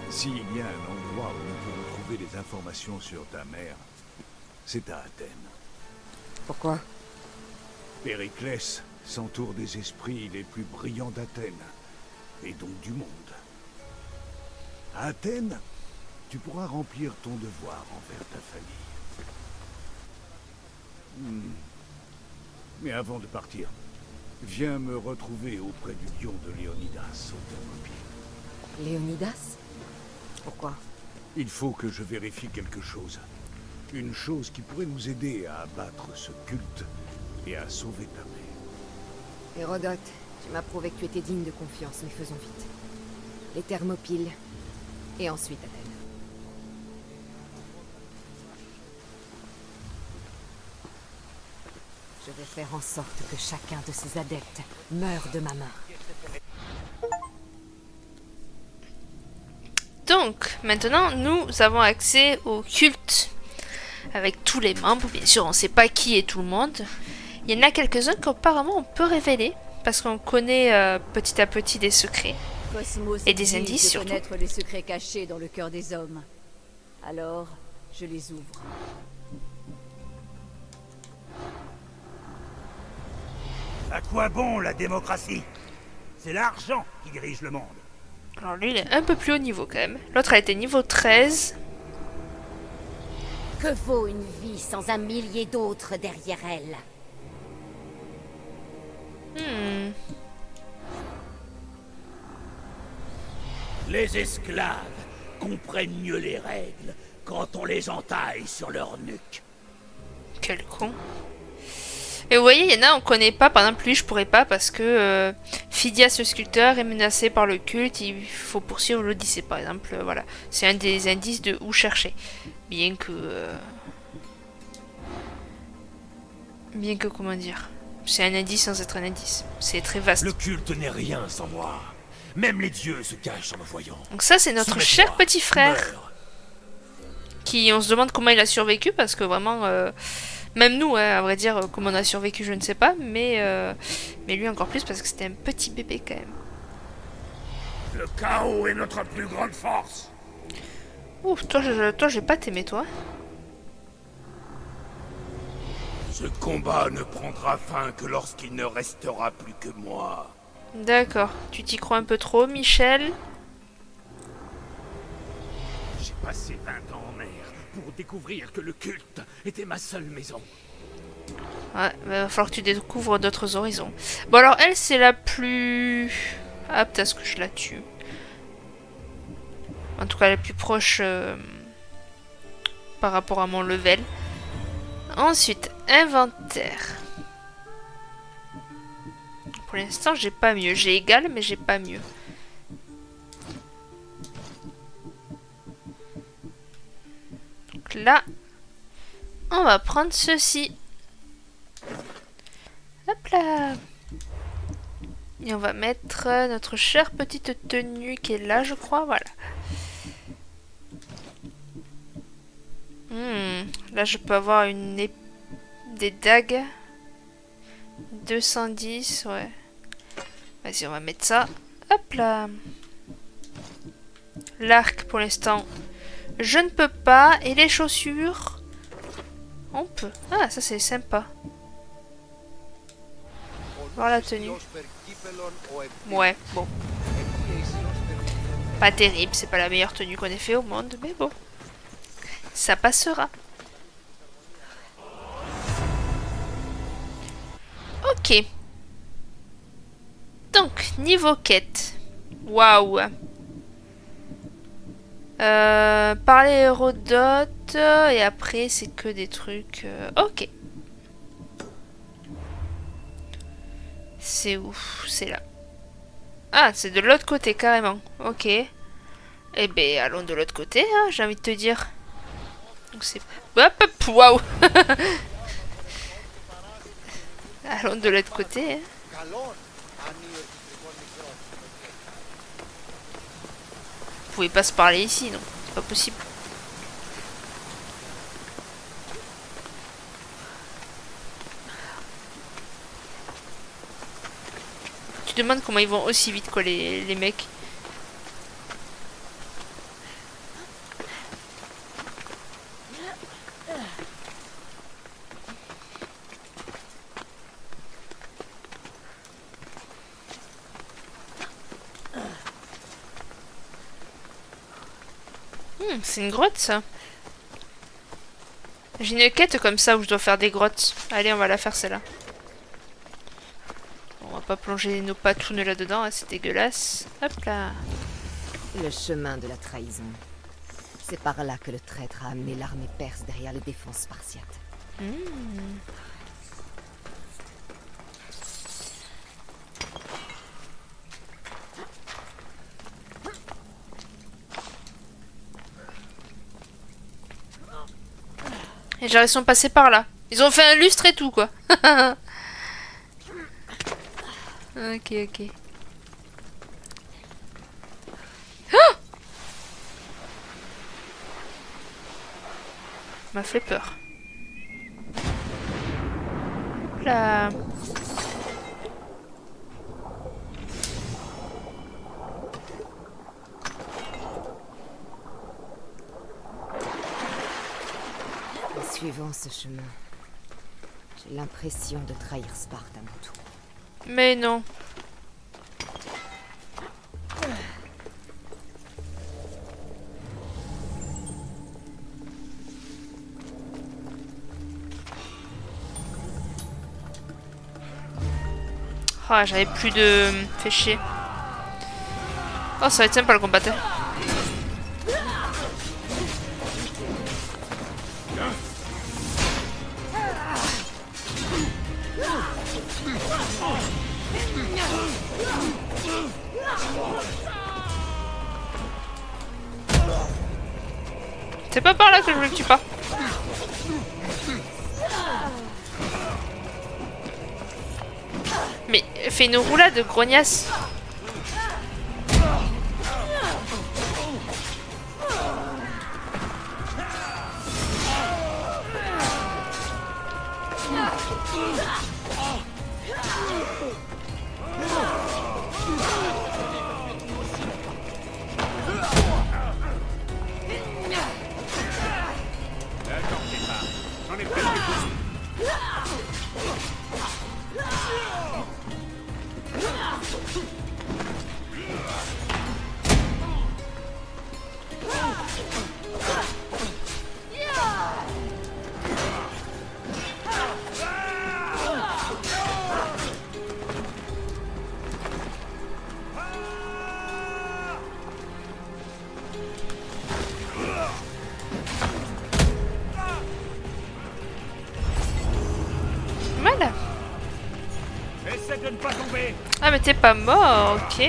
S'il y a un endroit où nous pouvons trouver des informations sur ta mère, c'est à Athènes. Pourquoi? Périclès s'entoure des esprits les plus brillants d'Athènes, et donc du monde. À Athènes, tu pourras remplir ton devoir envers ta famille. Mais avant de partir, viens me retrouver auprès du lion de Léonidas au Thermopyles. Léonidas? Pourquoi? Il faut que je vérifie quelque chose. Une chose qui pourrait nous aider à abattre ce culte et à sauver ta mère. Hérodote, tu m'as prouvé que tu étais digne de confiance, mais faisons vite. Les Thermopyles, et ensuite Athènes. Je vais faire en sorte que chacun de ces adeptes meure de ma main. Donc, maintenant, nous avons accès au culte. Avec tous les membres, bien sûr, on ne sait pas qui est tout le monde. Il y en a quelques-uns qu'apparemment on peut révéler, parce qu'on connaît petit à petit des secrets. Cosmos Et des exige indices, de surtout. connaître les secrets cachés dans le cœur des hommes. Alors, je les ouvre. À quoi bon la démocratie? C'est l'argent qui dirige le monde. Alors lui, il est un peu plus haut niveau quand même. L'autre a été niveau 13. Que vaut une vie sans un millier d'autres derrière elle? Les esclaves comprennent mieux les règles quand on les entaille sur leur nuque. Quel con. Et vous voyez, il y en a, on connaît pas. Par exemple, lui, je pourrais pas parce que Phidias, le sculpteur, est menacé par le culte. Il faut poursuivre l'Odyssée, par exemple. Voilà. C'est un des indices de où chercher. Bien que, comment dire. C'est un indice sans être un indice. C'est très vaste. Le culte n'est rien sans moi. Même les dieux se cachent en me voyant. Donc ça, c'est notre cher petit frère. Meurs. Qui, on se demande comment il a survécu parce que vraiment, Même nous, hein, à vrai dire, comment on a survécu, je ne sais pas, mais lui encore plus parce que c'était un petit bébé quand même. Le chaos est notre plus grande force. Ouf, toi, j'ai pas t'aimé, toi. Ce combat ne prendra fin que lorsqu'il ne restera plus que moi. D'accord, tu t'y crois un peu trop, Michel. J'ai passé 20 ans en mer pour découvrir que le culte était ma seule maison. Ouais, va falloir que tu découvres d'autres horizons. Bon alors elle c'est la plus apte à ce que je la tue. En tout cas la plus proche par rapport à mon level. Ensuite, inventaire. Pour l'instant j'ai pas mieux. J'ai égal mais j'ai pas mieux. Donc là, on va prendre ceci. Hop là. Et on va mettre notre chère petite tenue qui est là, je crois. Voilà. Là, je peux avoir des dagues. 210, ouais. Vas-y, on va mettre ça. Hop là. L'arc, pour l'instant, je ne peux pas. Et les chaussures, on peut. Ah, ça, c'est sympa. Voir la tenue. Ouais, bon. Pas terrible, c'est pas la meilleure tenue qu'on ait fait au monde, mais bon. Ça passera. Ok. Donc, niveau quête. Waouh. Parler Hérodote. Et après, c'est que des trucs... Ok. C'est où? C'est là. Ah, c'est de l'autre côté, carrément. Ok. Eh ben, allons de l'autre côté, hein, j'ai envie de te dire. Donc c'est... Hop, hop, waouh. Allons de l'autre côté. Hein. Vous pouvez pas se parler ici, non? C'est pas possible. Tu te demandes comment ils vont aussi vite, quoi, les mecs. C'est une grotte, ça. J'ai une quête comme ça où je dois faire des grottes. Allez, on va la faire, celle-là. On va pas plonger nos patounes là-dedans, hein, c'est dégueulasse. Hop là. Le chemin de la trahison. C'est par là que le traître a amené l'armée perse derrière les défenses spartiates. Et genre, ils sont passés par là. Ils ont fait un lustre et tout, quoi. Ok, ok. Oh, m'a fait peur. Là. En suivant ce chemin, j'ai l'impression de trahir Sparte à mon tour. Mais non. Ah, j'avais plus de... Fait chier. Oh, ça va être sympa le combat. C'est pas par là que je le tue pas. Mais fais une roulade, grognasse. J'en ai presque tout. Mal. Essaie de ne pas tomber. Ah mais t'es pas mort, ok.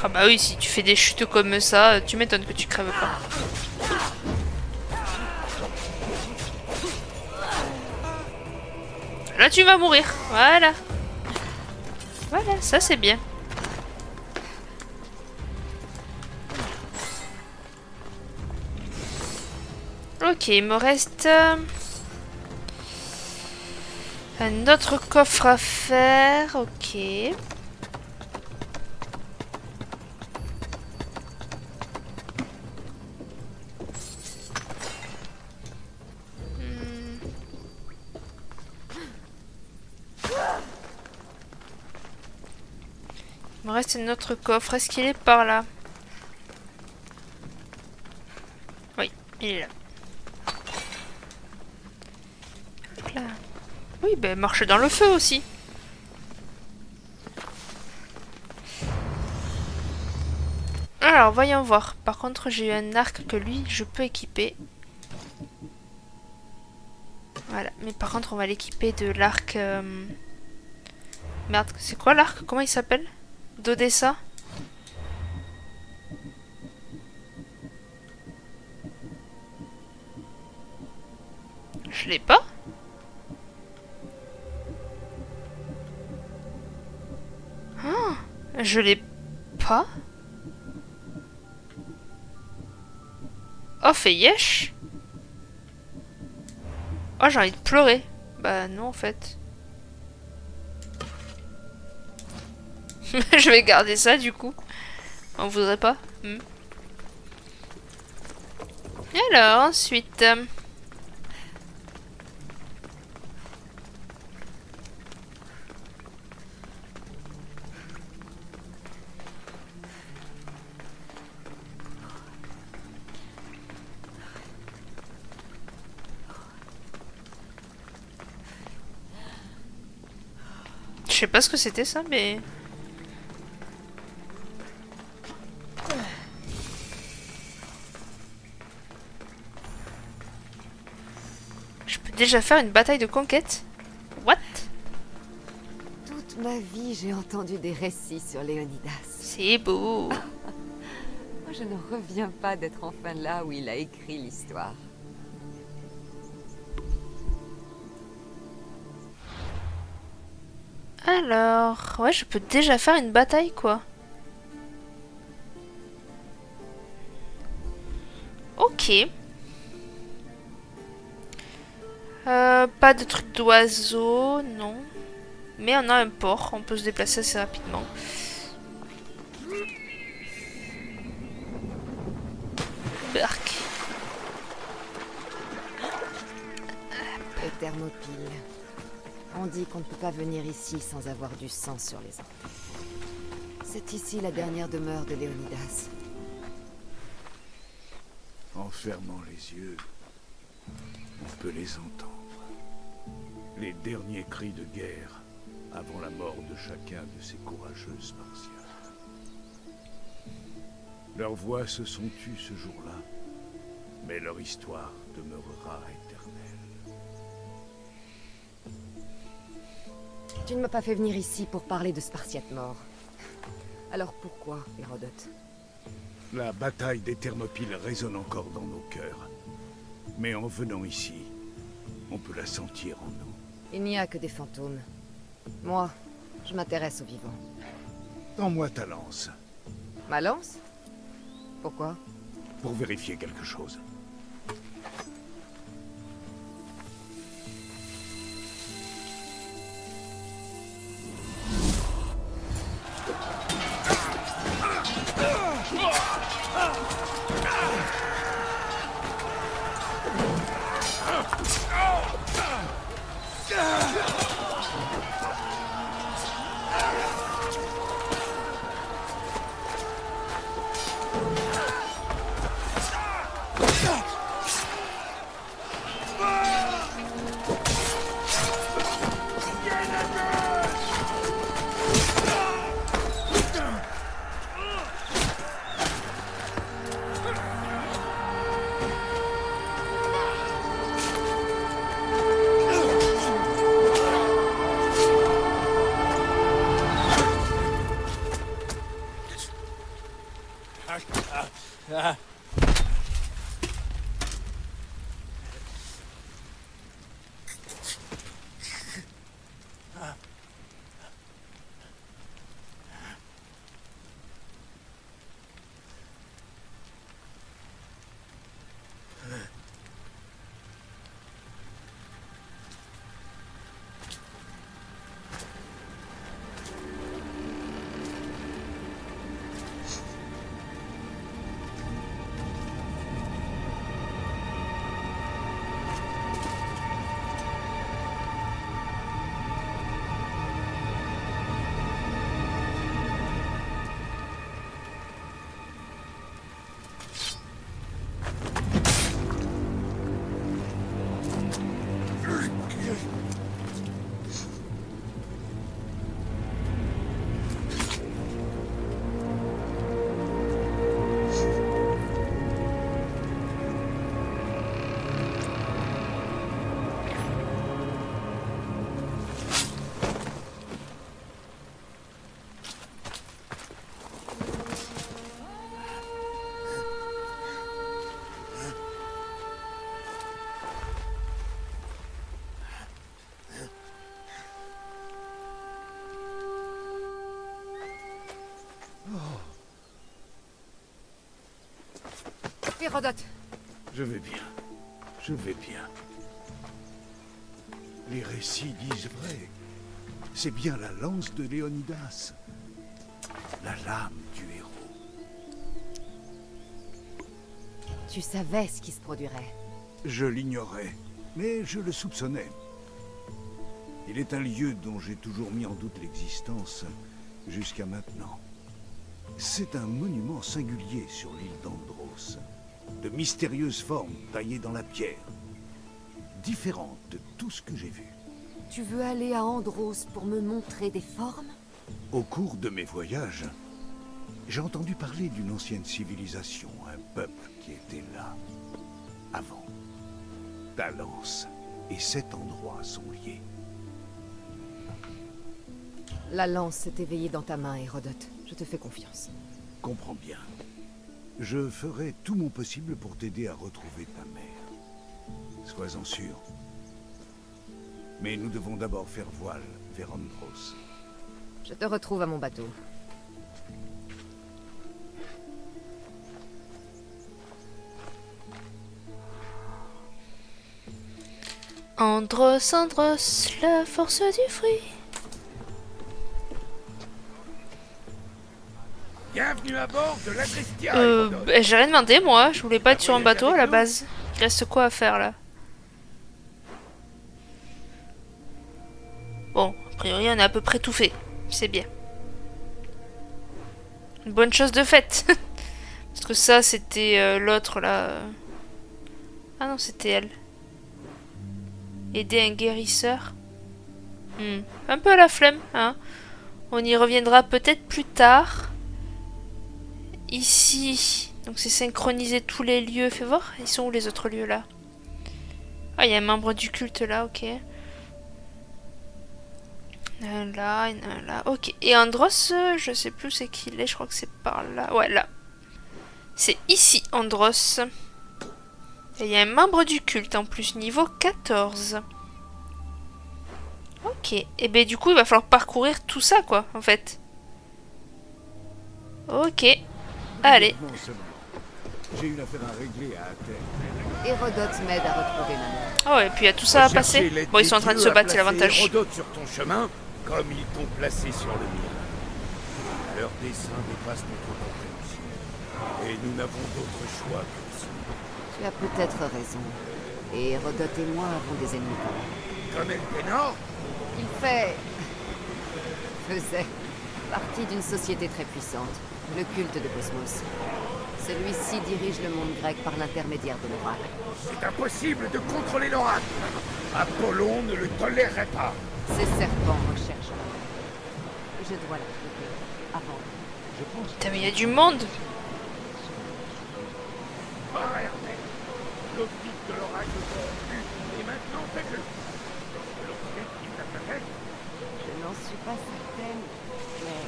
Ah bah oui, si tu fais des chutes comme ça, tu m'étonnes que tu crèves pas. Là tu vas mourir, voilà. Voilà, ça c'est bien. Ok, il me reste un autre coffre à faire, ok. Il me reste un autre coffre. Est-ce qu'il est par là? Oui, il est là. Hop là. Oui, ben marche dans le feu aussi. Alors, voyons voir. Par contre, j'ai eu un arc que lui, je peux équiper. Voilà, mais par contre, on va l'équiper de l'arc... Merde, c'est quoi l'arc? Comment il s'appelle? d'Odessa. Je l'ai pas. Ah, je l'ai pas. Oh, fait yesh. Oh, j'ai envie de pleurer. Bah non, en fait. Je vais garder ça, du coup. On voudrait pas. Alors, ensuite... Je sais pas ce que c'était ça, mais... Je peux déjà faire une bataille de conquête? What? Toute ma vie, j'ai entendu des récits sur Léonidas. C'est beau. Moi, je ne reviens pas d'être enfin là où il a écrit l'histoire. Alors... Ouais, je peux déjà faire une bataille, quoi. Ok. Pas de truc d'oiseau, non. Mais on a un port, on peut se déplacer assez rapidement. Berk. Le Thermopyle. On dit qu'on ne peut pas venir ici sans avoir du sang sur les os. C'est ici la dernière demeure de Léonidas. En fermant les yeux, on peut les entendre. Les derniers cris de guerre avant la mort de chacun de ces courageux Spartiates. Leurs voix se sont tues ce jour-là, mais leur histoire demeurera éternelle. Tu ne m'as pas fait venir ici pour parler de Spartiates morts. Alors pourquoi, Hérodote? La bataille des Thermopyles résonne encore dans nos cœurs. Mais en venant ici, on peut la sentir en nous. Il n'y a que des fantômes. Moi, Je m'intéresse aux vivants. Tends-moi ta lance, Ma lance? Pourquoi? pour vérifier quelque chose. Hérodote! Je vais bien. Je vais bien. Les récits disent vrai. C'est bien la lance de Léonidas. La lame du héros. Tu savais ce qui se produirait. Je l'ignorais, mais je le soupçonnais. Il est un lieu dont j'ai toujours mis en doute l'existence jusqu'à maintenant. C'est un monument singulier sur l'île d'Andros. De mystérieuses formes taillées dans la pierre. Différentes de tout ce que j'ai vu. Tu veux aller à Andros pour me montrer des formes? Au cours de mes voyages, j'ai entendu parler d'une ancienne civilisation, un peuple qui était là, avant. Ta lance et cet endroit sont liés. La lance s'est éveillée dans ta main, Hérodote. Je te fais confiance. Comprends bien. Je ferai tout mon possible pour t'aider à retrouver ta mère. Sois-en sûr. Mais nous devons d'abord faire voile vers Andros. Je te retrouve à mon bateau. Andros, Andros, la force du fruit. Bienvenue à bord de l'Adrestia. J'ai rien demandé moi, je voulais pas être sur un bateau à la base. Il reste quoi à faire là? Bon, a priori on a à peu près tout fait. C'est bien. Une bonne chose de faite. Parce que ça c'était l'autre là. Ah non, c'était elle. Aider un guérisseur. Un peu à la flemme, hein. On y reviendra peut-être plus tard. Ici, donc c'est synchroniser tous les lieux. Fais voir, ils sont où les autres lieux là? Ah, il y a un membre du culte là, ok. Il y en a un là, il y en a un là. Ok, et Andros, je sais plus c'est qui il est, je crois que c'est par là. Ouais, là. C'est ici, Andros. Et il y a un membre du culte en plus, niveau 14. Ok. Ok. Et ben du coup, il va falloir parcourir tout ça, quoi, en fait. Ok. Allez. Brièvement seulement. J'ai une affaire à régler à Athènes. Hérodote m'aide à retrouver ma mère. Oh, et puis il y a tout ça à passer. Rechercher l'aide Bon, ils des sont en train de dieux se battre, a c'est placé l'avantage. Hérodote sur ton chemin, comme ils t'ont placé sur le mien. Leurs desseins dépassent notre compréhension. Et nous n'avons d'autre choix que de suivre. Tu as peut-être raison. Et Hérodote et moi avons des ennemis communs. Comme Elpenor, Il faisait partie d'une société très puissante, le culte de Cosmos. Celui-ci dirige le monde grec par l'intermédiaire de l'oracle. c'est impossible de contrôler l'oracle. Apollon ne le tolérerait pas. Ces serpents recherchent la mère. Je dois la trouver avant. Putain, mais il y a du monde. Ah, Hermès, l'optique de l'oracle corrompu. Et maintenant, c'est que... L'optique qui t'apparaît. Je n'en suis pas certaine, mais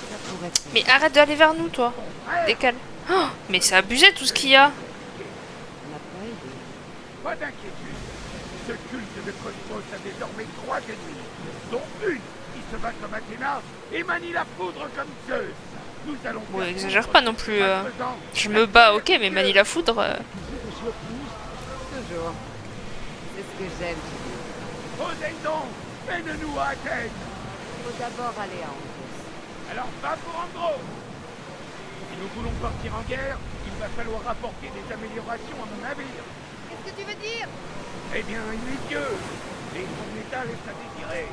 ça pourrait faire. Mais arrête d'aller vers nous, toi. Décale. Oh, mais c'est abusé tout ce qu'il y a. On n'a pas aidé. Pas d'inquiétude. Ce culte de Cosmos a désormais 3 ennemis, dont une qui se bat comme Athéna et manie la foudre comme Zeus. Nous allons... Bon, exagère pas non plus. Je me bats, ok, mais manie la foudre. Toujours. C'est ce que j'aime. Poséidon, mène-nous à Athènes. Il faut d'abord aller à Andros. Alors va pour Andros. Si nous voulons partir en guerre, il va falloir apporter des améliorations à mon navire. Qu'est-ce que tu veux dire? Eh bien, il est vieux. Et son état laisse à désirer.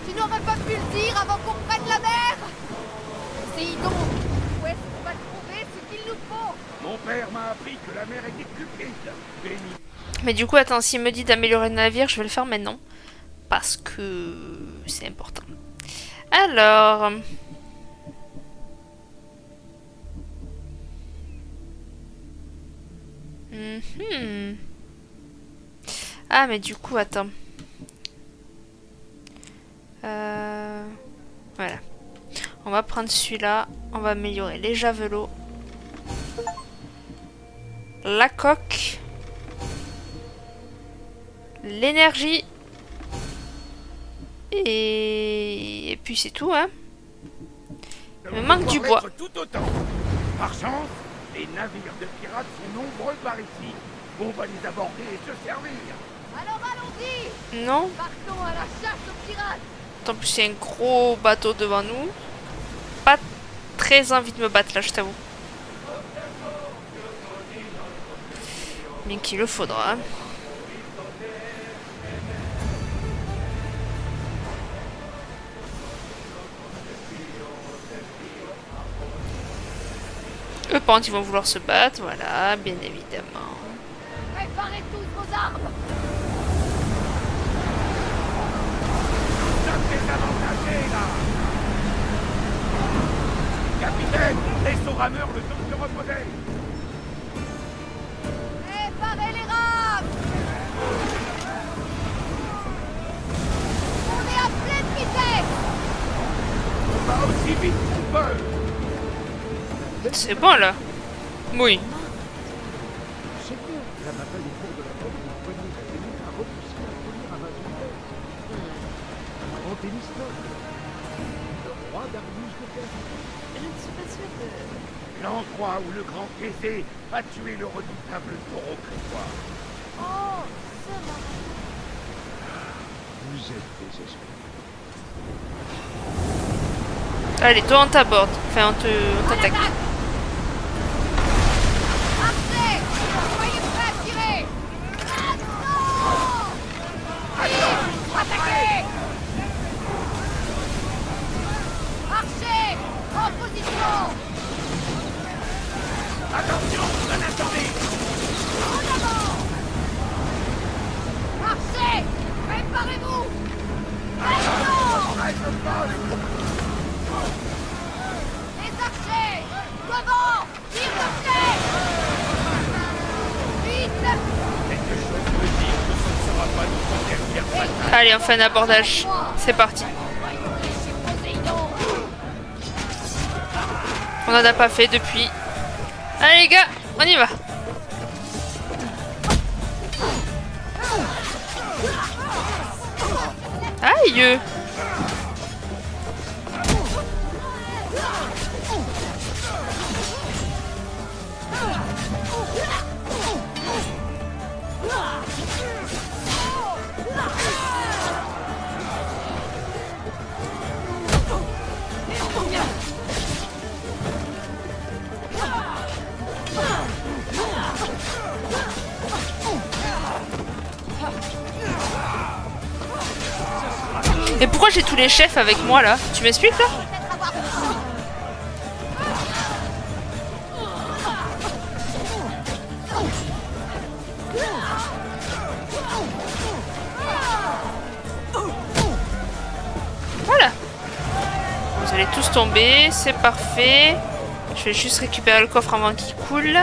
Tu n'aurais pas pu le dire avant qu'on prenne la mer? Si donc, où est-ce qu'on va trouver ce qu'il nous faut? Mon père m'a appris que la mer était cupide. Béni. Mais du coup, attends, s'il me dit d'améliorer le navire, je vais le faire maintenant. Parce que c'est important. Alors... Ah, mais du coup, attends. Voilà. On va prendre celui-là. On va améliorer les javelots. La coque. L'énergie. Et puis c'est tout, hein. Il me manque du bois. Tout autant. Par chance, les navires de pirates sont nombreux par ici. On va les aborder et se servir. Alors allons-y! Non. Partons à la chasse aux pirates! En plus, il y a un gros bateau devant nous. Pas très envie de me battre là, je t'avoue. Mais qu'il le faudra. Hein. Eux, par contre, ils vont vouloir se battre. Voilà, bien évidemment. Préparez tous vos armes! Désavantagé, là. Capitaine, laisse aux rameurs le temps de se reposer. Préparez les rames! On est à pleine vitesse! On va aussi vite qu'on peut. C'est bon là. Oui. C'est bien. La bataille au cours de la bande d'une poignée d'Athéniens a repoussé la première invasion perse. Un grand Thémistocle, le roi Darius de Perse. Je ne suis pas sûre de... L'endroit où le grand Thésée a tué le redoutable taureau crétois. Oh, ce moment! Vous êtes désespérés. Allez, toi on t'aborde. Enfin, on t'attaque. Marchez! Soyez prêts à tirer! Attention! Attaquez! Marchez! En position! Attention, un incendie. En avant! Marchez! Préparez-vous! Les archers! Devant! Tire de flèche! Vite! Quelque chose me dit que ce ne sera pas notre dernière bataille. Allez, on fait un abordage. C'est parti. On en a pas fait depuis. Allez les gars, on y va. Aïe! Et pourquoi j'ai tous les chefs avec moi là? Tu m'expliques là? Voilà. Vous allez tous tomber, c'est parfait. Je vais juste récupérer le coffre avant qu'il coule.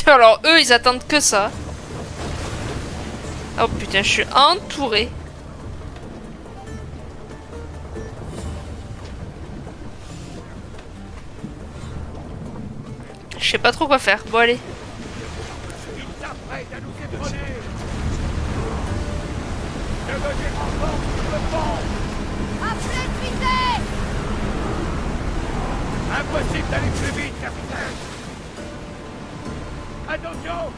Alors eux ils attendent que ça. Oh putain, je suis entourée. Je sais pas trop quoi faire. Bon allez. Il s'apprête à nous éperonner. Je veux des renforts sur le pont. À pleine vitesse! Impossible d'aller plus vite, capitaine. Attention!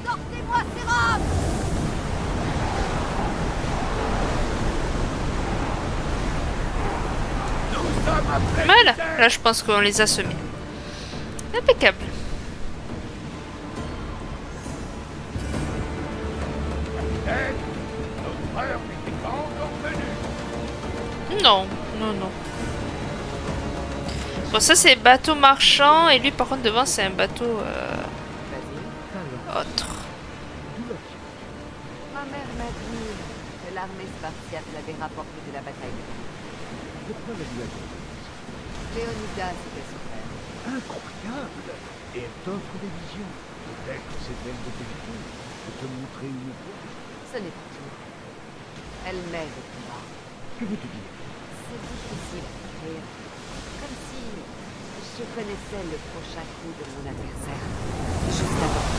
Sortez-moi ces rames! Nous sommes à pleine Voilà. vitesse. Là je pense qu'on les a semés. Impeccable. Capitaine, notre heure n'était pas encore venue. Non, non, non. Bon ça c'est bateau marchand et lui par contre devant c'est un bateau autre. Ma mère m'a dit que l'armée spartiate l'avait rapporté de la bataille. De quoi la lui a dit? Léonidas était son père. Incroyable! Et elle t'offre des visions. Peut-être que c'est elle de vérité. De te montrer une voie. Ce n'est pas tout. Elle m'aide au combat. Que veux-tu dire? C'est difficile à décrire. Comme si je connaissais le prochain coup de mon adversaire. Juste avant.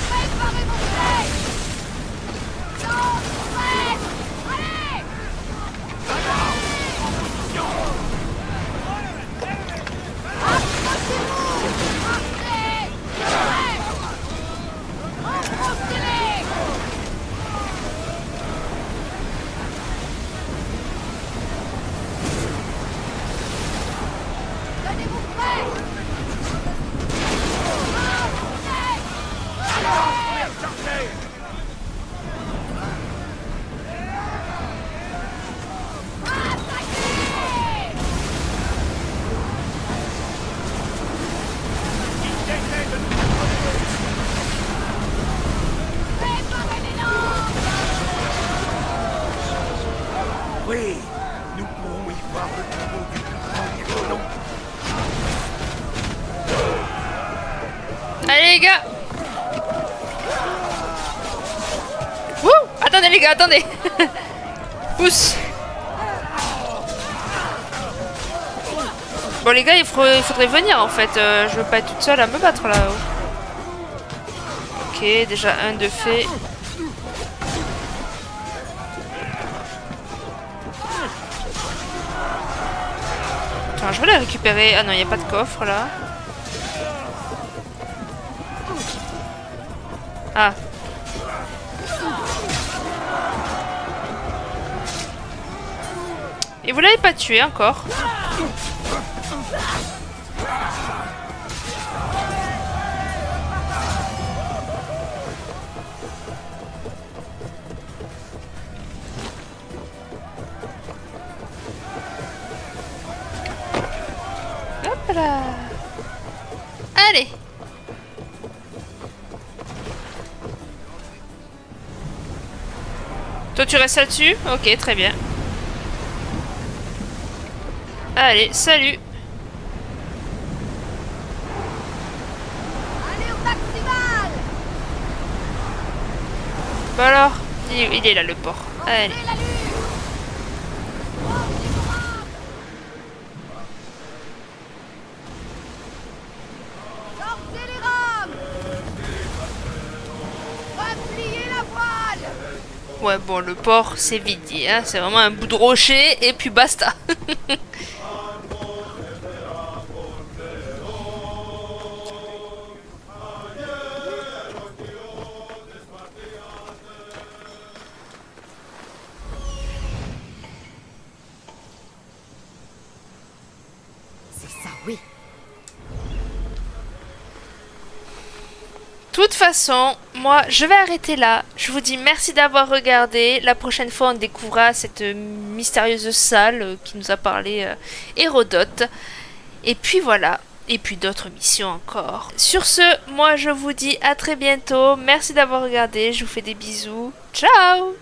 Préparez vos flèches! Non! Prête! Allez! Approchez-vous! Marchez! Enfoncez-les! Tenez-vous prêts! Oui, nous pourrons y voir le tombeau du plus grand Myrmidon. Allez les gars. Wouh. Attendez les gars, attendez. Pousse. Bon les gars, il faudrait venir en fait. Je veux pas être toute seule à me battre là-haut. Ok, déjà un de fait. Attends, je vais les récupérer. Ah non, il n'y a pas de coffre là. Ah. Et vous l'avez pas tué encore. Hop là. Allez. Toi tu restes là-dessus? Ok, très bien. Allez, salut. Allez au maximal. Bah alors, il est là le port. Allez. Montez l'allure. Force du courant. Sortez les rames. Repliez la voile. Ouais, bon, le port, c'est vide, hein. C'est vraiment un bout de rocher et puis basta. C'est ça, oui. De toute façon, moi, je vais arrêter là. Je vous dis merci d'avoir regardé. La prochaine fois, on découvrira cette mystérieuse salle qui nous a parlé Hérodote. Et puis voilà. Et puis d'autres missions encore. Sur ce, moi, je vous dis à très bientôt. Merci d'avoir regardé. Je vous fais des bisous. Ciao!